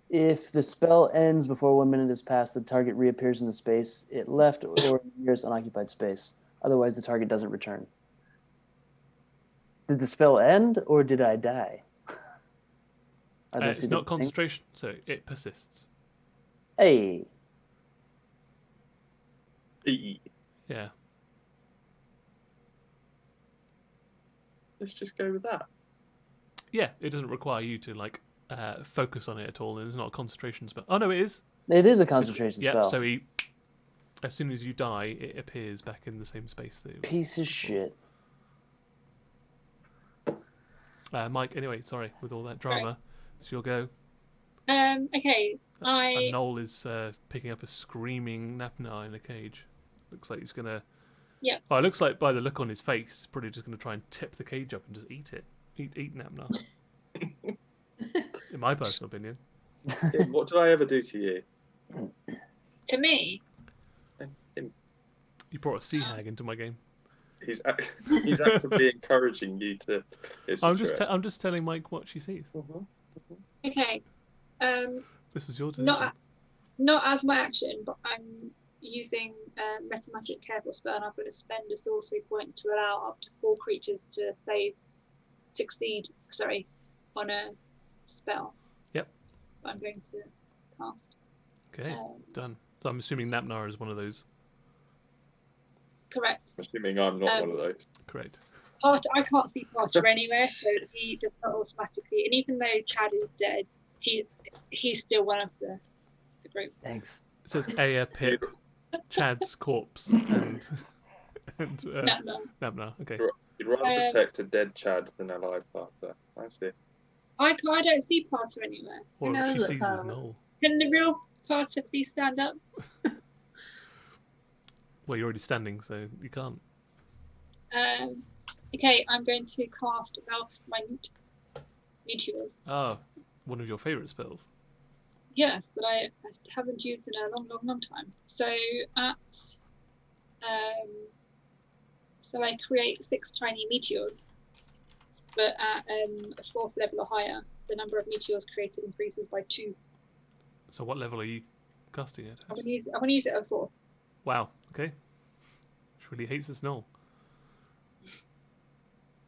If the spell ends before 1 minute has passed, the target reappears in the space it left or nearest unoccupied space. Otherwise, the target doesn't return. Did the spell end, or did I die? Are those It's two not different things? concentration, so it persists. Hey, Yeah. Let's just go with that. Yeah, it doesn't require you to like focus on it at all, and it's not a concentration spell. Oh no, it is. it is a concentration Yeah, spell. so as soon as you die, it appears back in the same space that it was. Piece of shit. Mike, anyway, sorry, with all that drama, it's your go. Okay, And Noel is picking up a screaming Gnapnar in a cage. Looks like he's gonna. Yeah. Oh, it looks like by the look on his face, probably just gonna try and tip the cage up and just eat it. Eat Gnapnar. In my personal opinion. Tim, what did I ever do to you? To me, Tim, You brought a sea hag into my game. he's actively encouraging you to. I'm just telling Mike what she sees. okay. This was your decision. Not as my action, but I'm using metamagic careful spell, and I'm going to spend a sorcery point to allow up to 4 creatures to succeed on a spell. Yep. I'm going to cast. Okay, done. So I'm assuming Gnapnar is one of those. Correct. Assuming I'm not one of those. Correct. I can't see Parcher anywhere, so he does not automatically. And even though Chad is dead, he's still one of the group. Thanks. It says Aya, Pip, Chad's corpse, and Gnapnar. Okay. You'd rather protect a dead Chad than a live Parter. I see. I don't see Parter anywhere. Or if she sees his gnoll. Can the real Parter please stand up? Well, you're already standing, so you can't. Okay, I'm going to cast Mouse Minute Meteors. Oh, one of your favourite spells. Yes, that I haven't used in a long time. So I create 6 tiny meteors, but at a 4th level or higher, the number of meteors created increases by 2. So what level are you casting it? I'm gonna use it at 4th. Wow. Okay. She really hates this gnoll.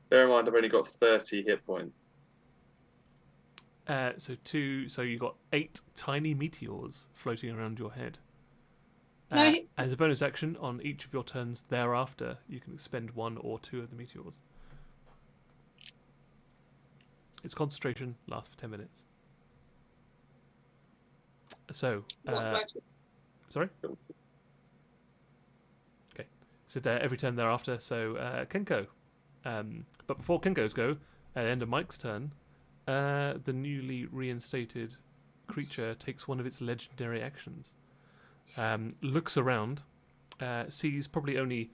Bear in mind, I've only got 30 hit points. So you got 8 tiny meteors floating around your head. No. As a bonus action, on each of your turns thereafter, you can expend 1 or 2 of the meteors. Its concentration lasts for 10 minutes. So, sorry? Okay. So every turn thereafter. So, Kenko. But before Kenko's go, at the end of Mike's turn, the newly reinstated creature takes one of its legendary actions. Looks around, sees probably only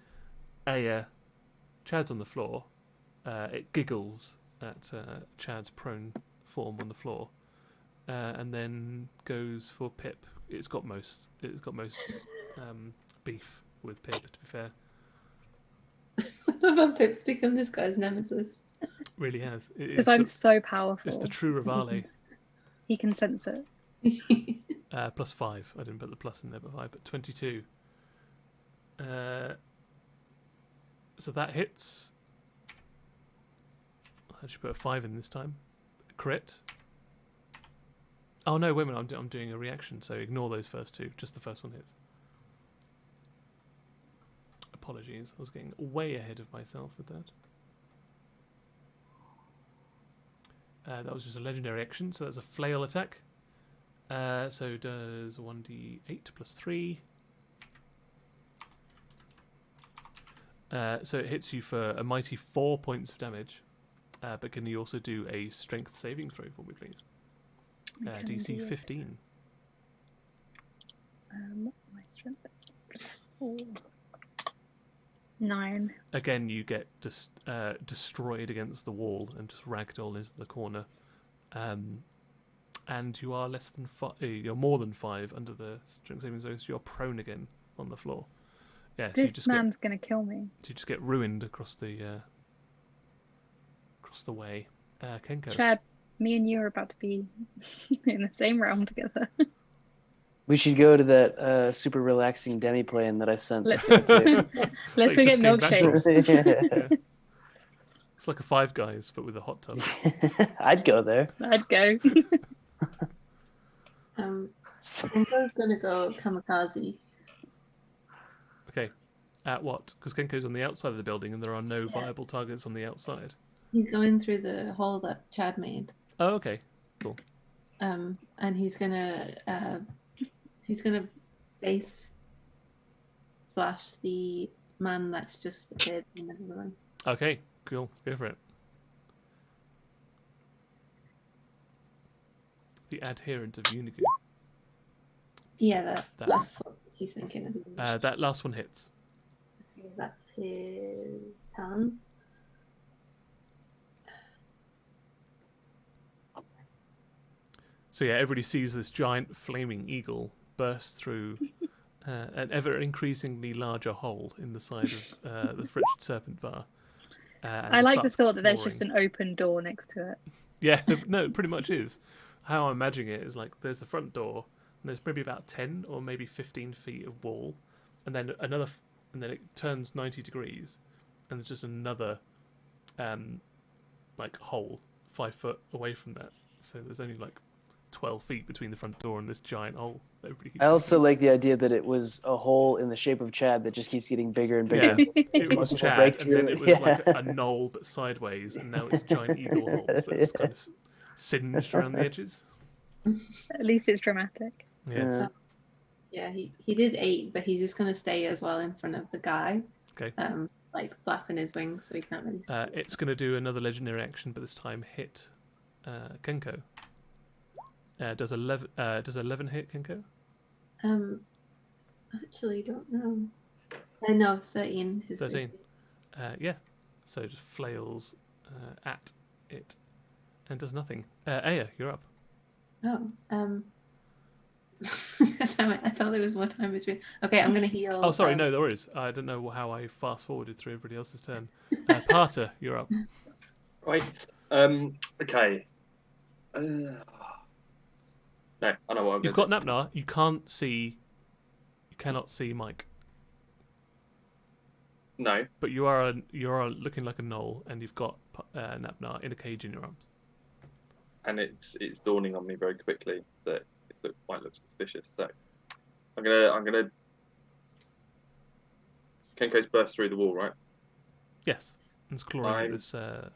Aya. Chad's on the floor. It giggles at Chad's prone form on the floor, and then goes for Pip. It's got most beef with Pip, to be fair. I love how Pip's become this guy's nemesis. Really has. Because I'm so powerful. It's the true Rivale. He can sense it. Plus 5. I didn't put the plus in there, but 5. But 22. So that hits. I should put a 5 in this time. Crit. Oh no! Wait a minute. I'm doing a reaction, so ignore those first 2. Just the first one hits. Apologies. I was getting way ahead of myself with that. That was just a legendary action, so that's a flail attack. So does 1d8 plus 3. So it hits you for a mighty 4 points of damage. But can you also do a strength saving throw for me, please? DC 15. My strength is 4. 9. Again, you get destroyed against the wall and just ragdoll into the corner. And you are less than 5. You're more than 5 under the strength saving zone, so you're prone again on the floor. Yeah, so this man's gonna kill me. So you just get ruined across the way. Kenko. Chad, me and you are about to be in the same realm together. We should go to that super relaxing demi plane that I sent. Let's go get milkshakes. Yeah. It's like a Five Guys, but with a hot tub. I'd go there. I'd go. Kenko's gonna go kamikaze. Okay. At what? Because Kenko's on the outside of the building and there are no viable targets on the outside. He's going through the hole that Chad made. Oh, okay. Cool. And he's gonna base slash the man that's just appeared in the middle of the room. Okay, cool. Go for it. The adherent of Unigu. Yeah, that's what he's thinking. That last one hits. Okay, that's his talons. So yeah, everybody sees this giant flaming eagle burst through an ever increasingly larger hole in the side of the frigid serpent bar. I like the starts thought that there's clawing. just an open door next to it. Yeah, no, it pretty much is. How I'm imagining it is like there's the front door, and there's maybe about 10 or maybe 15 feet of wall, and then and then it turns 90 degrees, and there's just another, like hole 5 foot away from that. So there's only like 12 feet between the front door and this giant hole. That everybody keeps I also looking. like the idea that it was a hole in the shape of Chad that just keeps getting bigger and bigger. Yeah, it was People Chad, break and then through it it. was like Yeah. a knoll but sideways, and now it's a giant eagle hole that's kind of singed around the edges. At least it's dramatic. Yes. Yeah, he did 8, but he's just gonna stay as well in front of the guy. Okay. Like flapping his wings so he can't really. It's going to do another legendary action, but this time hit Kenko. Does 11 hit Kenko? Actually, don't know. I know 13. 13. Yeah. So it just flails at it and does nothing. Aya, you're up. Oh, damn it! I thought there was more time between. Okay, I'm gonna heal. Oh, sorry, no, there is. I don't know how I fast forwarded through everybody else's turn. Parter, you're up. Right. Okay. No, I know what I'm You've going got Gnapnar. You cannot see Mike. No. But you are looking like a gnoll, and you've got Gnapnar in a cage in your arms. And it's dawning on me very quickly that it might look suspicious. So I'm gonna Kenko's burst through the wall, right? Yes, and it's clawing at this other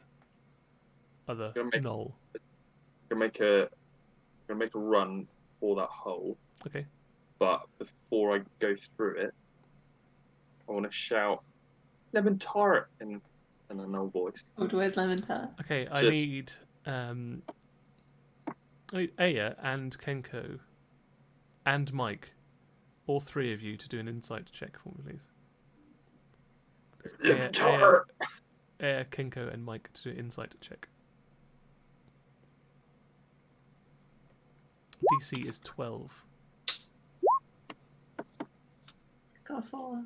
gnoll. Gonna make a run for that hole. Okay. But before I go through it, I want to shout "Lemon tart" in a gnoll voice. Code word lemon tart. Okay, I need Aya and Kenko and Mike, all three of you, to do an insight check for me, please. Lemon tart. Aya, Kenko, and Mike to do an insight check. DC is 12. Got a 4.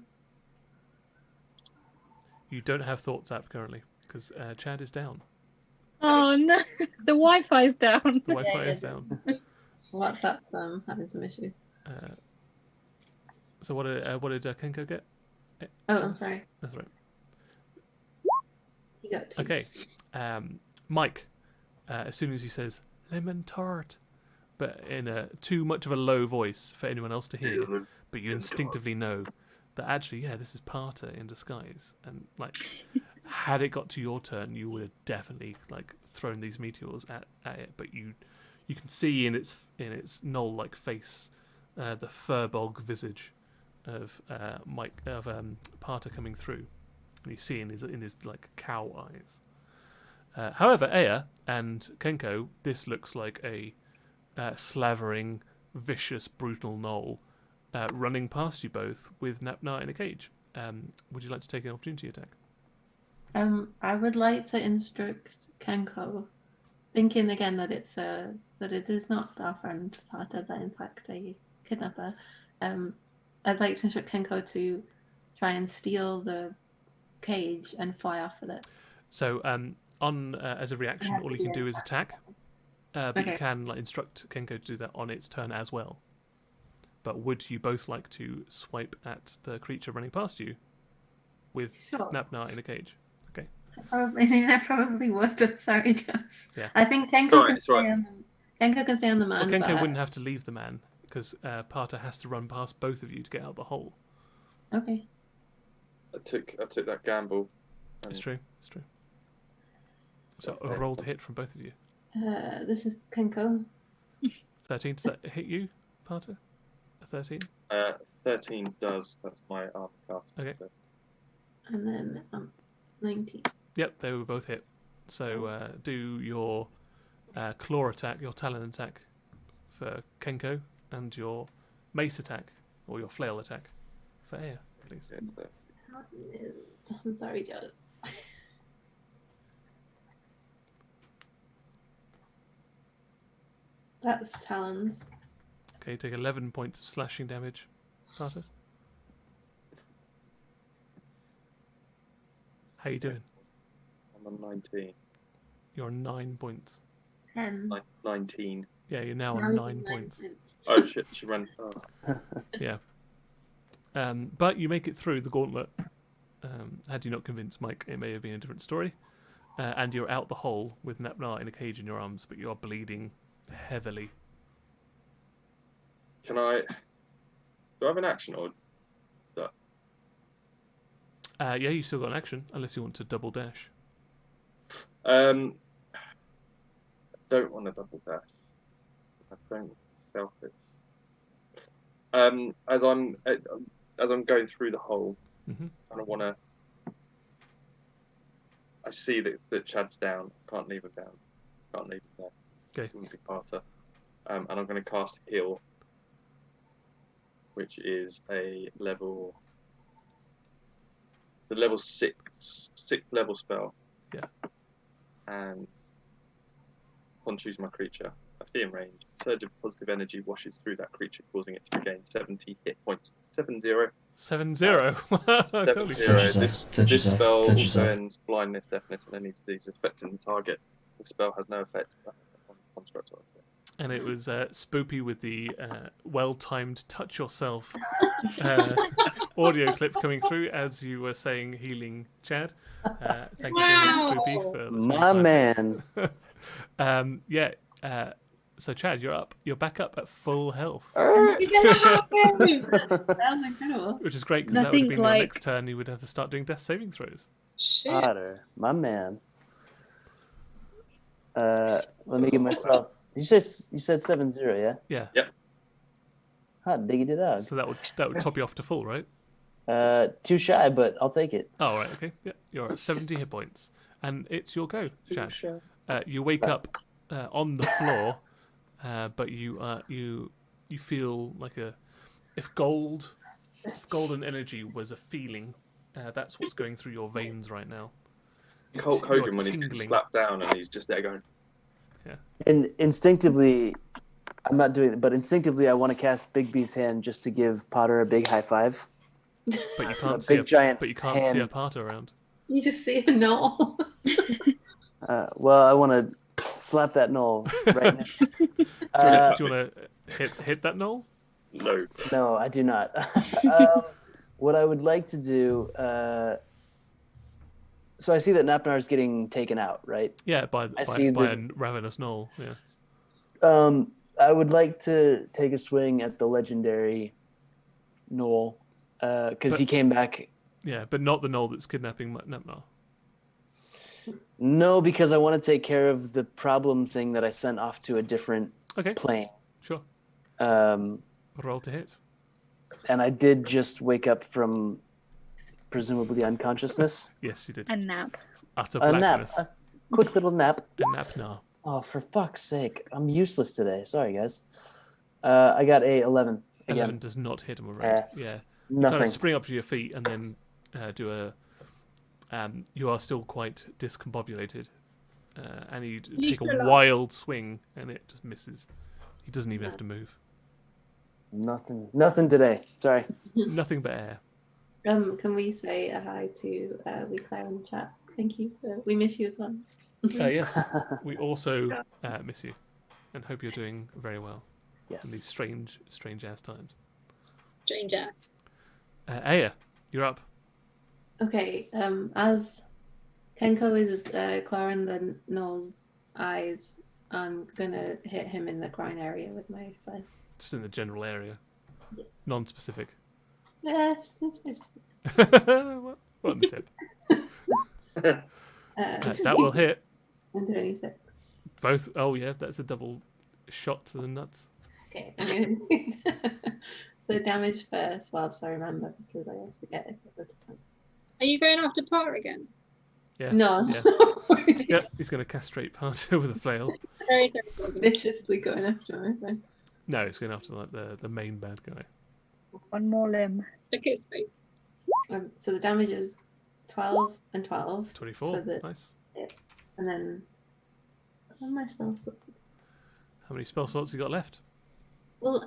You don't have Thoughts app currently because Chad is down. Oh no, the Wi-Fi's down. The Wi-Fi Yeah, is down. WhatsApp's having some issues. So what did Kenko get? Oh, I'm sorry. That's right. You got 2. Okay, Mike. As soon as he says lemon tart, but in too much of a low voice for anyone else to hear, but you instinctively know that actually, yeah, this is Parter in disguise, and like, had it got to your turn, you would have definitely like thrown these meteors at it, but you can see in its gnoll-like face the furbog visage of Parter coming through, and you see in his like cow eyes. However, Aya and Kenko, this looks like a slavering, vicious, brutal gnoll running past you both with Gnapnar in a cage. Would you like to take an opportunity attack? I would like to instruct Kenko, thinking again that it is not our friend Parter, but in fact a kidnapper. I'd like to instruct Kenko to try and steal the cage and fly off with it. So, as a reaction, all you can do is attack, but you can instruct Kenko to do that on its turn as well. But would you both like to swipe at the creature running past you with Gnapnar in a cage? Okay. I probably would. I'm sorry, Josh. Yeah. I think Kenko can stay on the man. Well, Kenko wouldn't have to leave the man because Parter has to run past both of you to get out the hole. Okay. I took that gamble. It's true. So a roll to hit from both of you. This is Kenko. 13. Does that hit you, Parter? A 13? 13 does. That's my armor cast. Okay. And then 19. Yep, they were both hit. So do your claw attack, your talon attack for Kenko, and your mace attack, or your flail attack for Aya, please. I'm sorry, Josh. That's talons. Okay, take 11 points of slashing damage. Parter. How you doing? I'm on 19. You're on 9 points. 10. 19. Yeah, you're now Now on he's 9 points. Oh shit, she ran. Oh. Yeah. But you make it through the gauntlet. Had you not convinced Mike, it may have been a different story. And you're out the hole with Gnapnar in a cage in your arms, but you are bleeding heavily. Can I? Do I have an action or? Yeah, you still got an action, unless you want to double dash. I don't want to double dash. I don't selfish. As I'm going through the hole, Mm-hmm. I don't want to. I see that Chad's down. Can't leave him down. Can't leave him there. Okay. Wouldn't be Carter. And I'm going to cast Heal, which is a level. The level 6th level spell. Yeah. And upon choose my creature, I see in range. A surge of positive energy washes through that creature, causing it to regain 70 hit points. 70. 7-0. Totally. 70. This spell also ends blindness, deafness, and any disease affecting the target. The spell has no effect on the construct or effect. And it was Spoopy with the well-timed touch yourself audio clip coming through as you were saying healing Chad. Thank you very much, Spoopy, for My man. yeah. So Chad, you're up. You're back up at full health, That was incredible. which is great because that would have Nothing been your like- next turn. You would have to start doing death saving throws. Shit. Potter, my man. Let me give myself. You said 7-0, yeah? Yeah. Yep. Hot diggity dog. So that would top you off to full, right? Too shy, but I'll take it. Oh, right. Okay. Yeah. You're at 70 hit points, and it's your go, Chad. Sure. You wake up on the floor, but you feel like if golden energy was a feeling, that's what's going through your veins right now. Hulk You're Hogan when he's getting tingling. slapped down and he's just there going. And instinctively, I'm not doing it, but instinctively, I want to cast Big B's hand just to give Potter a big high five. But you So can't a see big giant But you can't see a hand. part around. You just see a gnoll. Well, I want to slap that gnoll right now. Do you want to hit that gnoll? No. No, I do not. What I would like to do. So I see that Gnapnar is getting taken out, right? Yeah, by see a the- ravenous gnoll. Yeah. I would like to take a swing at the legendary gnoll because he came back. Yeah, but not the gnoll that's kidnapping Gnapnar. No, because I want to take care of the problem thing that I sent off to a different Okay, plane. sure. Um, Roll to hit. and I did just wake up from presumably unconsciousness. Yes, you did. A nap. Utter A nap, blackness. a quick little nap. A Gnapnar. Oh, for fuck's sake! I'm useless today. Sorry, guys. I got a 11 again. 11 does not hit him around. Yeah. You Nothing. kind of spring up to your feet and then do a. You are still quite discombobulated, and you take a wild swing, and it just misses. He doesn't even have to move. Nothing today. Sorry. Nothing but air. Can we say a hi to Claire in the chat? Thank you. We miss you as well. Yes, we also miss you, and hope you're doing very well in these Yes. strange ass times. Stranger. Aya, you're up. Okay. As Kenko is clawing the gnoll's eyes, I'm gonna hit him in the groin area with my flame. Just in the general area, Yeah. non-specific. Yeah, it's pretty specific. Well, on the tip. That will hit. And 26. Both. Oh yeah, that's a double shot to the nuts. Okay, I'm gonna do the damage first whilst I remember, because I always forget if I go to swim. Are you going after Potter again? Yeah. No. Yeah. Yep. He's going to castrate Parter with a flail. Very terrible. Viciously going after my friend. No, he's going after like the main bad guy. One more limb. Look at his face. So the damage is 12 and 12. 24. For the- Nice. And then what am I still? How many spell slots you got left? Well,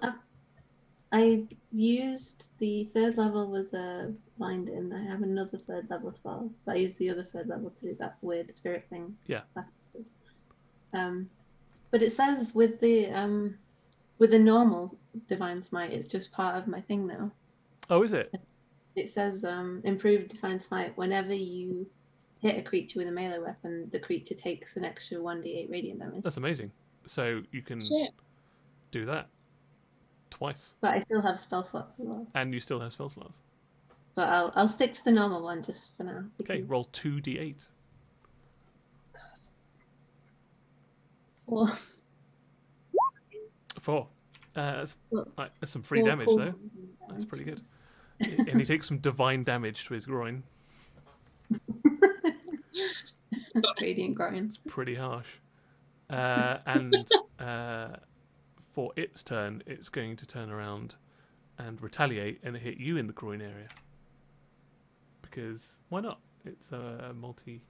I used the third level was a blind in. I have another third level spell, but I used the other third level to do that weird spirit thing. Yeah. But it says with the normal divine smite, it's just part of my thing now. Oh, is it? It says improved divine smite. Whenever you hit a creature with a melee weapon, the creature takes an extra 1d8 radiant damage. That's amazing. So you can Shit. do that twice, But I still have spell slots as well. and you still have spell slots. But I'll stick to the normal one just for now. Okay, because- roll 2d8. Or 4. That's Well, some free or damage cool though. That's pretty good. And he takes some divine damage to his groin. Radiant groin. It's pretty harsh. And for its turn, it's going to turn around and retaliate and hit you in the groin area. Because why not? It's a multi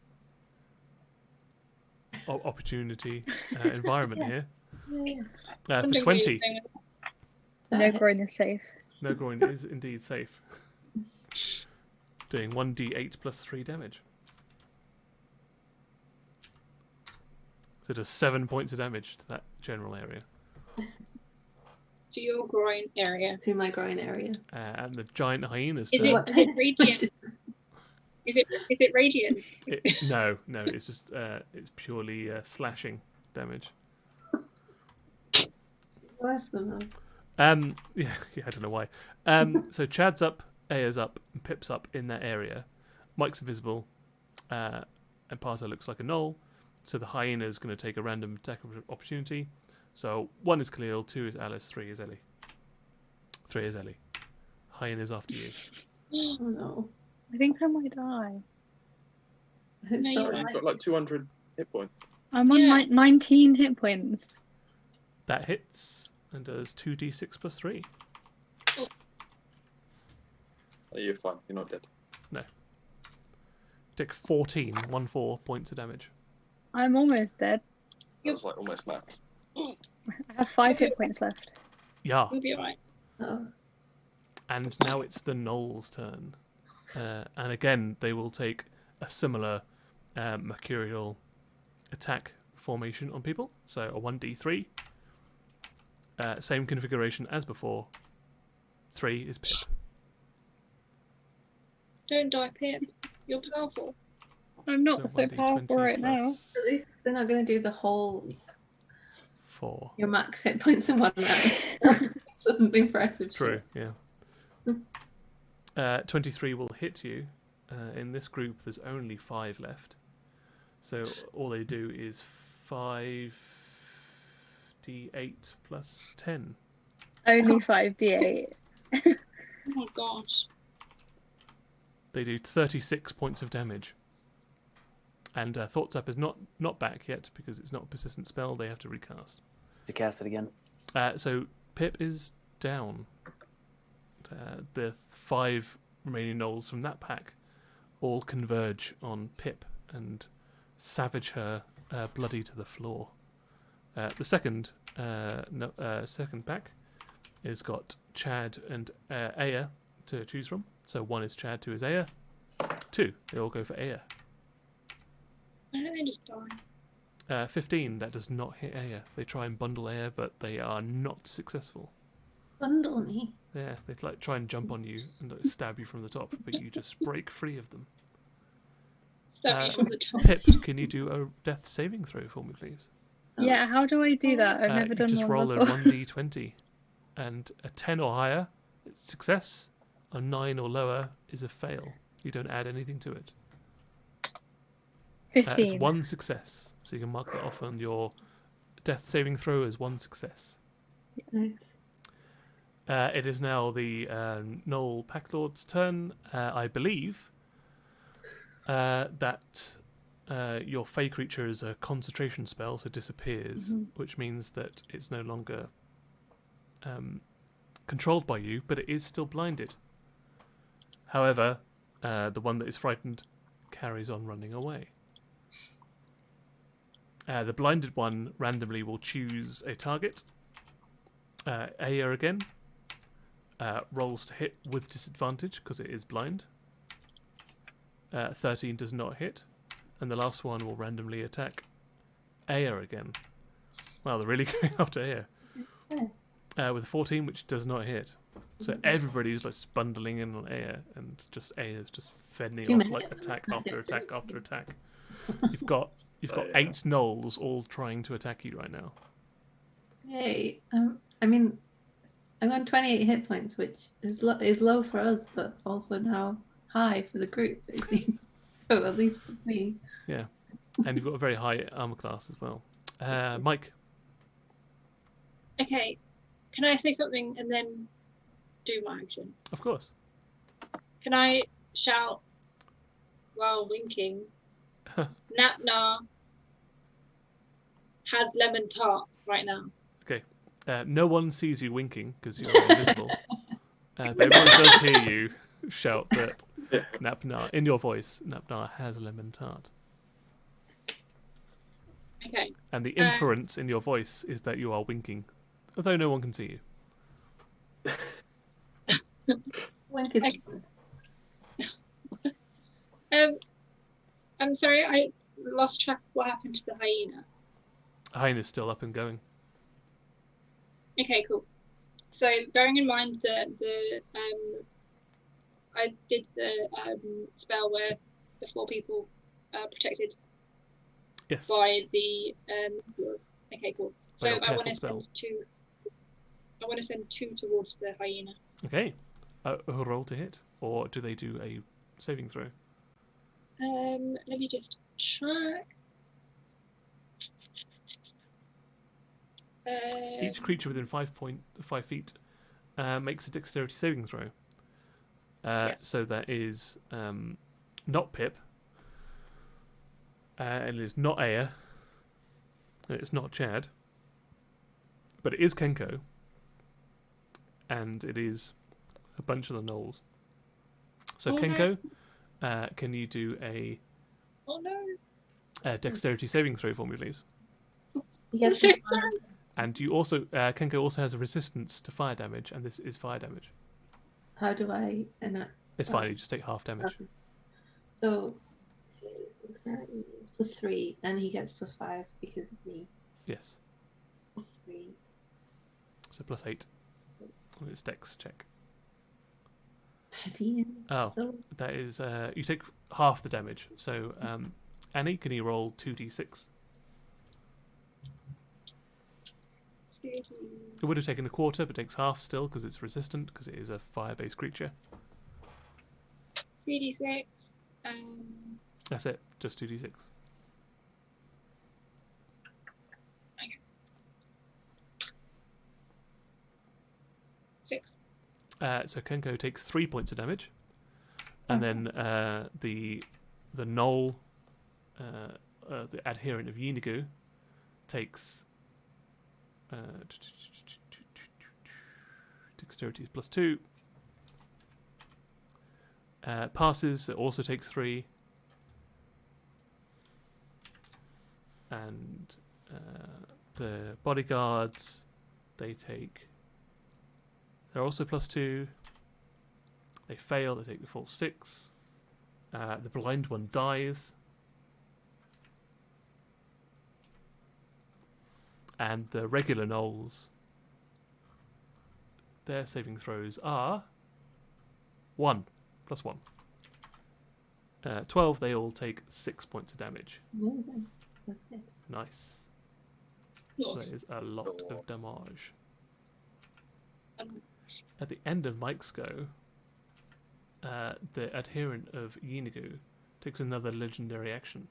opportunity environment here. Yeah. For 20. No groin is safe. No groin is indeed safe. Doing 1d8 plus 3 damage. So it does 7 points of damage to that general area. To your groin area. To my groin area. And the giant hyena's Is turn. it radiant? Is it radiant? No, it's just it's purely slashing damage. Worse somehow. Yeah, I don't know why. So Chad's up, Aya's up, and Pip's up in that area. Mike's invisible, and Parto looks like a gnoll. So the hyena is going to take a random attack of opportunity. So 1 is Khalil, 2 is Alice, 3 is Ellie. 3 is Ellie. Hyena's after you. Oh no. I think I might die. It's No, so you're You've got like 200 hit points. I'm on Yeah. 19 hit points. That hits and does 2d6 plus 3. Oh, you're fine. You're not dead. Take 14 points of damage. I'm almost dead. That was like almost max. I have 5 hit points left. Yeah. You'll be alright. Oh. And now it's the gnoll's turn. And again, they will take a similar mercurial attack formation on people. So a 1d3. Same configuration as before. 3 is Pip. Don't die, Pip. You're powerful. I'm not so 1d20 powerful right now. plus Really? They're not going to do the whole 4. your max hit points in one round. Something impressive. True, yeah. 23 will hit you. In this group, there's only 5 left. So all they do is 5d8 plus 10. Only 5d8. Oh my gosh. They do 36 points of damage. And Thoughts Up is not back yet because it's not a persistent spell. They have to recast. To cast it again. So Pip is down. The 5 remaining gnolls from that pack all converge on Pip and savage her bloody to the floor. The second pack has got Chad and Aya to choose from. So 1 is Chad, 2 is Aya. 2, they all go for Aya. Why don't they just die? 15, that does not hit Aya. They try and bundle Aya, but they are not successful. Bundle me. Yeah, they like try and jump on you and like, stab you from the top, but you just break free of them. Stab you from the top. Pip, can you do a death saving throw for me, please? Yeah, how do I do that? I've never You done just one roll a before. 1d20, and a 10 or higher is success. A 9 or lower is a fail. You don't add anything to it. It's 15. 1 success, so you can mark that off on your death saving throw as 1 success. Nice. It is now the Gnoll Packlord's turn. I believe that your Fey creature is a concentration spell, so disappears, which means that it's no longer controlled by you, but it is still blinded. However, the one that is frightened carries on running away. The blinded one randomly will choose a target. Aya again rolls to hit with disadvantage because it is blind. 13 does not hit. And the last one will randomly attack Aya again. Wow, they're really going after Aya. With a 14, which does not hit. So everybody's like bundling in on Aya, and just Aya's just fending off like attack after attack after attack. You've got 8 gnolls all trying to attack you right now. Hey, I mean, I'm on 28 hit points, which is low for us, but also now high for the group, it seems. Oh, at least it's me. Yeah, and you've got a very high armor class as well. Mike. Okay, can I say something and then do my action? Of course. Can I shout while winking? Gnapnar has lemon tart right now. Okay. No one sees you winking because you're invisible. But everyone does hear you shout that Gnapnar, in your voice, Gnapnar has lemon tart. Okay. And the inference in your voice is that you are winking, although no one can see you. Wink is I'm sorry, I lost track of what happened to the hyena. Hyena's still up and going. Okay, cool. So bearing in mind that I did the spell where the 4 people protected Yes. by the yours. Okay, cool. So your I want careful to spell. send 2. I want to send 2 towards the hyena. Okay. Roll to hit, or do they do a saving throw? Let me just check. Each creature within 5 feet makes a dexterity saving throw. Yes. So that is not Pip, and it is not Aya, and it's not Chad, but it is Kenko, and it is a bunch of the gnolls. So Oh, Kenko, can you do a dexterity saving throw for me, please? Yes, Sorry. And you also, Kenko also has a resistance to fire damage, and this is fire damage. how do I enact? It's fine, you just take half damage. Okay. So it's +3, and he gets +5 because of me. Yes. +3. So +8 on its dex check. 13. Oh. So That is, you take half the damage. So, Annie, can you roll 2d6? It would have taken a quarter, but takes half still because it's resistant, because it is a fire-based creature. 3d6. That's it, just 2d6. Okay. 6. So Kenko takes 3 points of damage, and then the gnoll, the adherent of Yinigu, takes dexterity is +2. Passes, it also takes 3. And the bodyguards, they're also +2. They fail, they take the full 6. The blind one dies. And the regular gnolls, their saving throws are 1 + 1. 12, they all take 6 points of damage. amazing. That's good. Nice. So that is a lot of damage. At the end of Mike's go, the adherent of Yinigu takes another legendary action.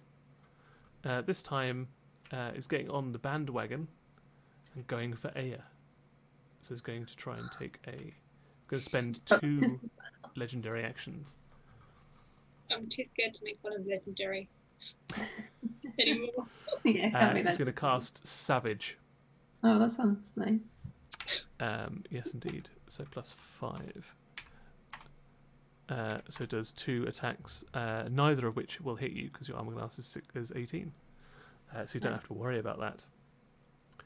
This time is getting on the bandwagon and going for Aya. So it's going to try and take going to spend 2 legendary actions. I'm too scared to make fun of legendary anymore. Yeah, can't be He's that. going to cast Savage. Oh, that sounds nice. Yes, indeed. So +5. So it does 2 attacks, neither of which will hit you because your armor class is 18. so you don't have to worry about that.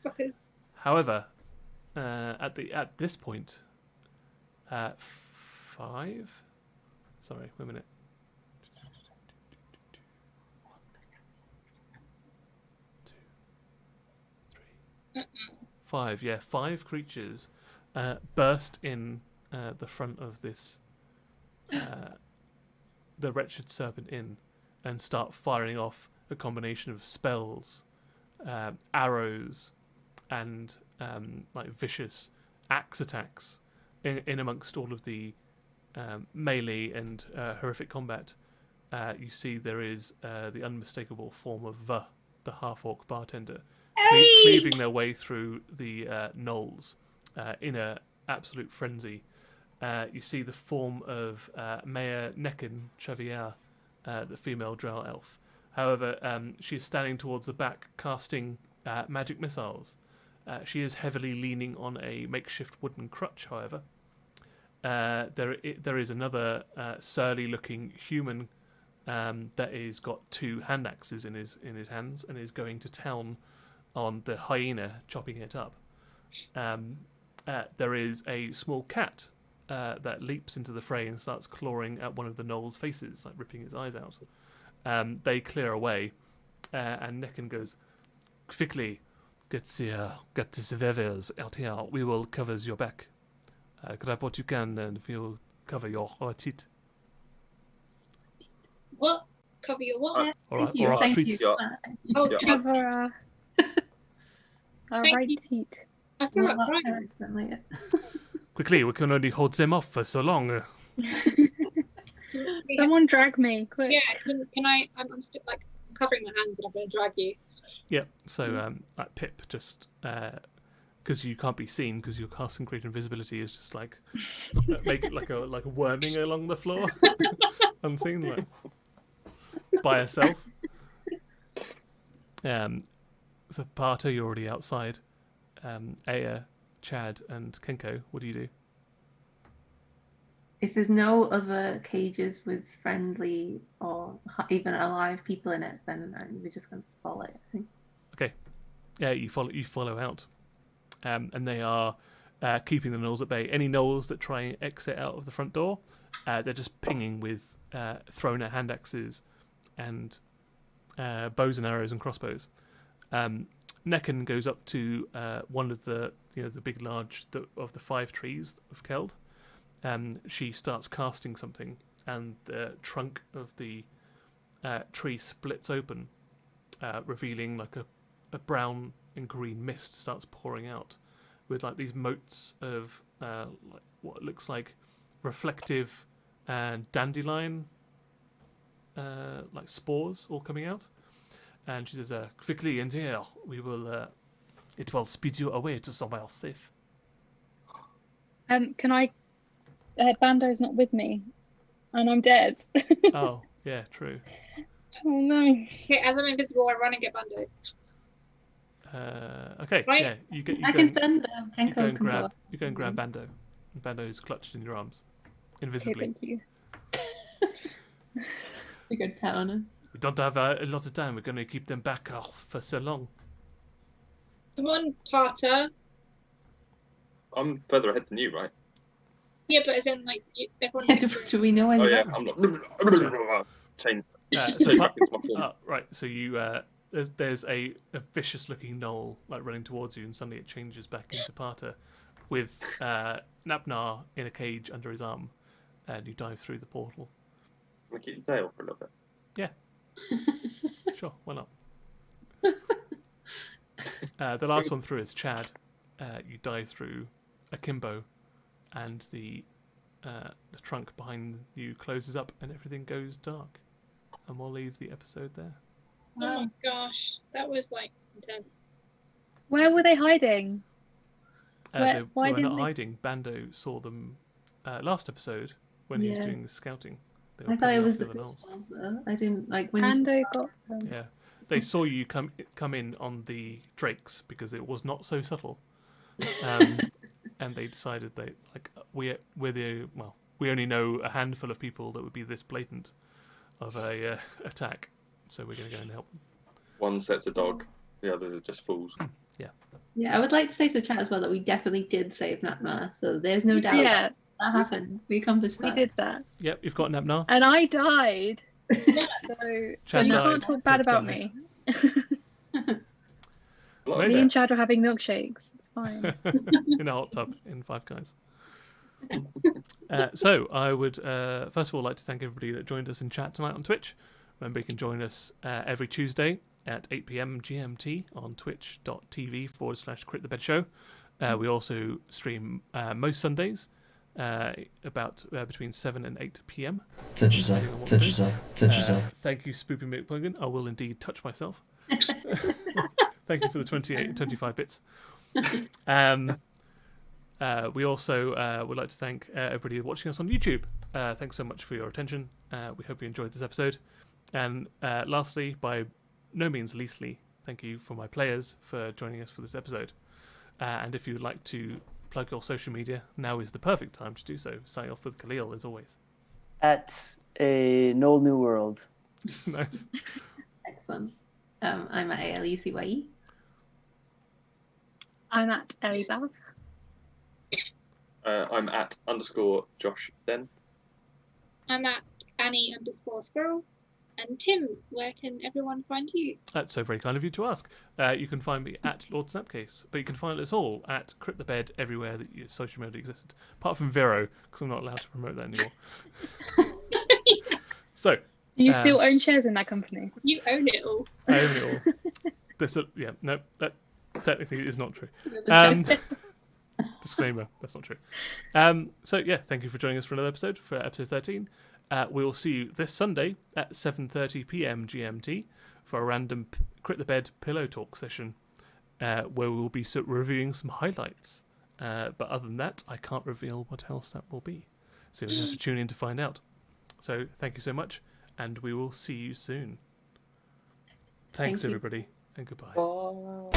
Fuckers. However, at this point, 5. Sorry, wait a minute. 2, 3, 5. Yeah, 5 creatures burst in the front of this, the wretched serpent inn, and start firing off a combination of spells, arrows, and like vicious axe attacks in amongst all of the melee and horrific combat. You see there is the unmistakable form of the half-orc bartender, cleaving their way through the gnolls in a absolute frenzy. You see the form of Maya Necken Chavier, the female drow elf. However, she is standing towards the back, casting magic missiles. She is heavily leaning on a makeshift wooden crutch, however. There is another surly-looking human that is got 2 hand axes in his hands and is going to town on the hyena, chopping it up. There is a small cat that leaps into the fray and starts clawing at one of the gnolls' faces, like ripping his eyes out. They clear away, and Necken goes, "Quickly, get the survivors out here. We will cover your back. Grab what you can, and we'll cover your teeth." What? Cover your what? All right, Thank you. all right, Thank sweet. you. Oh, Yeah. Chad, Cover our Thank right you. teeth. I feel Not like that crying. accidentally. Quickly, we can only hold them off for so long. Someone drag me, quick. Yeah, can I? I'm still like covering my hands and I'm going to drag you. Yeah, so like Pip just because you can't be seen because you're casting great invisibility is just like make it like a worming along the floor, unseen, like by herself. So Parter, you're already outside. Aya, Chad, and Kenko, what do you do? If there's no other cages with friendly or even alive people in it, then we're just going to follow it, I think. Okay, yeah, you follow out, and they are keeping the gnolls at bay. Any gnolls that try and exit out of the front door, they're just pinging with thrown at hand axes and bows and arrows and crossbows. Necken goes up to one of the the big large of the 5 trees of Keld. She starts casting something, and the trunk of the tree splits open, revealing like a brown and green mist starts pouring out, with like these motes of like what looks like reflective dandelion like spores all coming out. And she says, "Quickly in here, we will. It will speed you away to somewhere safe." Can I? Bando's not with me, and I'm dead. Oh, yeah, true. Oh no. Okay, as I'm invisible, I run and get Bando. Okay, Right. yeah, you I can send you Kenko go and can go grab up. you go and grab Bando. And Bando's clutched in your arms, Okay, invisibly. thank you. A good pet on her. We don't have a lot of time. We're going to keep them back for so long. Come on, Parter. I'm further ahead than you, right? Yeah, but as in like everyone. Yeah, do we know where Oh you're yeah, at? I'm not. Change So back into my form. right, so you there's a vicious looking gnoll like running towards you, and suddenly it changes back into Parter with Gnapnar in a cage under his arm, and you dive through the portal. Can we keep the tail for a little bit? Sure, why not? The last one through is Chad. You dive through akimbo, and the trunk behind you closes up, and everything goes dark. And we'll leave the episode there. Oh my gosh, that was like intense. Where were they hiding? They why were didn't not they- hiding. Bando saw them last episode when he was Yeah. doing the scouting. They were I thought picking it off was the other first gnolls. one, though. I didn't like when you Bando got them. Yeah, they saw you come in on the drakes because it was not so subtle, and they decided we only know a handful of people that would be this blatant of a attack, so we're going to go and help them. One set's a dog, the others are just fools. Yeah, I would like to say to chat as well that we definitely did save Gnapnar, so there's no doubt Yeah, that happened. We accomplished we that. did that. Yep, you've got Gnapnar. And I died. So Chad you died, can't talk bad Pip about died. me. Amazing. Me and Chad are having milkshakes. It's fine. In a hot tub in Five Guys. So I would first of all like to thank everybody that joined us in chat tonight on Twitch. Remember, you can join us every Tuesday at 8 p.m. GMT on twitch.tv/critthebedshow. We also stream most Sundays about between 7 and 8 p.m. Touch yourself. Touch yourself. Touch yourself. Thank you, Spoopy McPlugin. I will indeed touch myself. Thank you for the 25 bits. We also would like to thank everybody watching us on YouTube. Thanks so much for your attention. We hope you enjoyed this episode. And lastly, by no means leastly, thank you for my players for joining us for this episode. And if you would like to plug your social media, now is the perfect time to do so. Signing off with Khalil, as always. At a Gnoll New World. Nice. Excellent. I'm at ALUCYE. I'm at Ellie Bath. I'm at _Josh Den. I'm at Annie_Squirrel. And Tim, where can everyone find you? That's so very kind of you to ask. You can find me at Lord Snapcase, but you can find us all at Crit the Bed everywhere that your social media exists, apart from Vero, because I'm not allowed to promote that anymore. So, Do you still own shares in that company? You own it all. I own it all. Yeah, no, that technically is not true. Disclaimer, that's not true. So yeah, thank you for joining us for another episode, for episode 13. We will see you this Sunday at 7:30 p.m. GMT for a random Crit the Bed pillow talk session, where we will be reviewing some highlights. But other than that, I can't reveal what else that will be. So you'll have to tune in to find out. So thank you so much, and we will see you soon. Thanks, Thank you. everybody, and goodbye. Bye.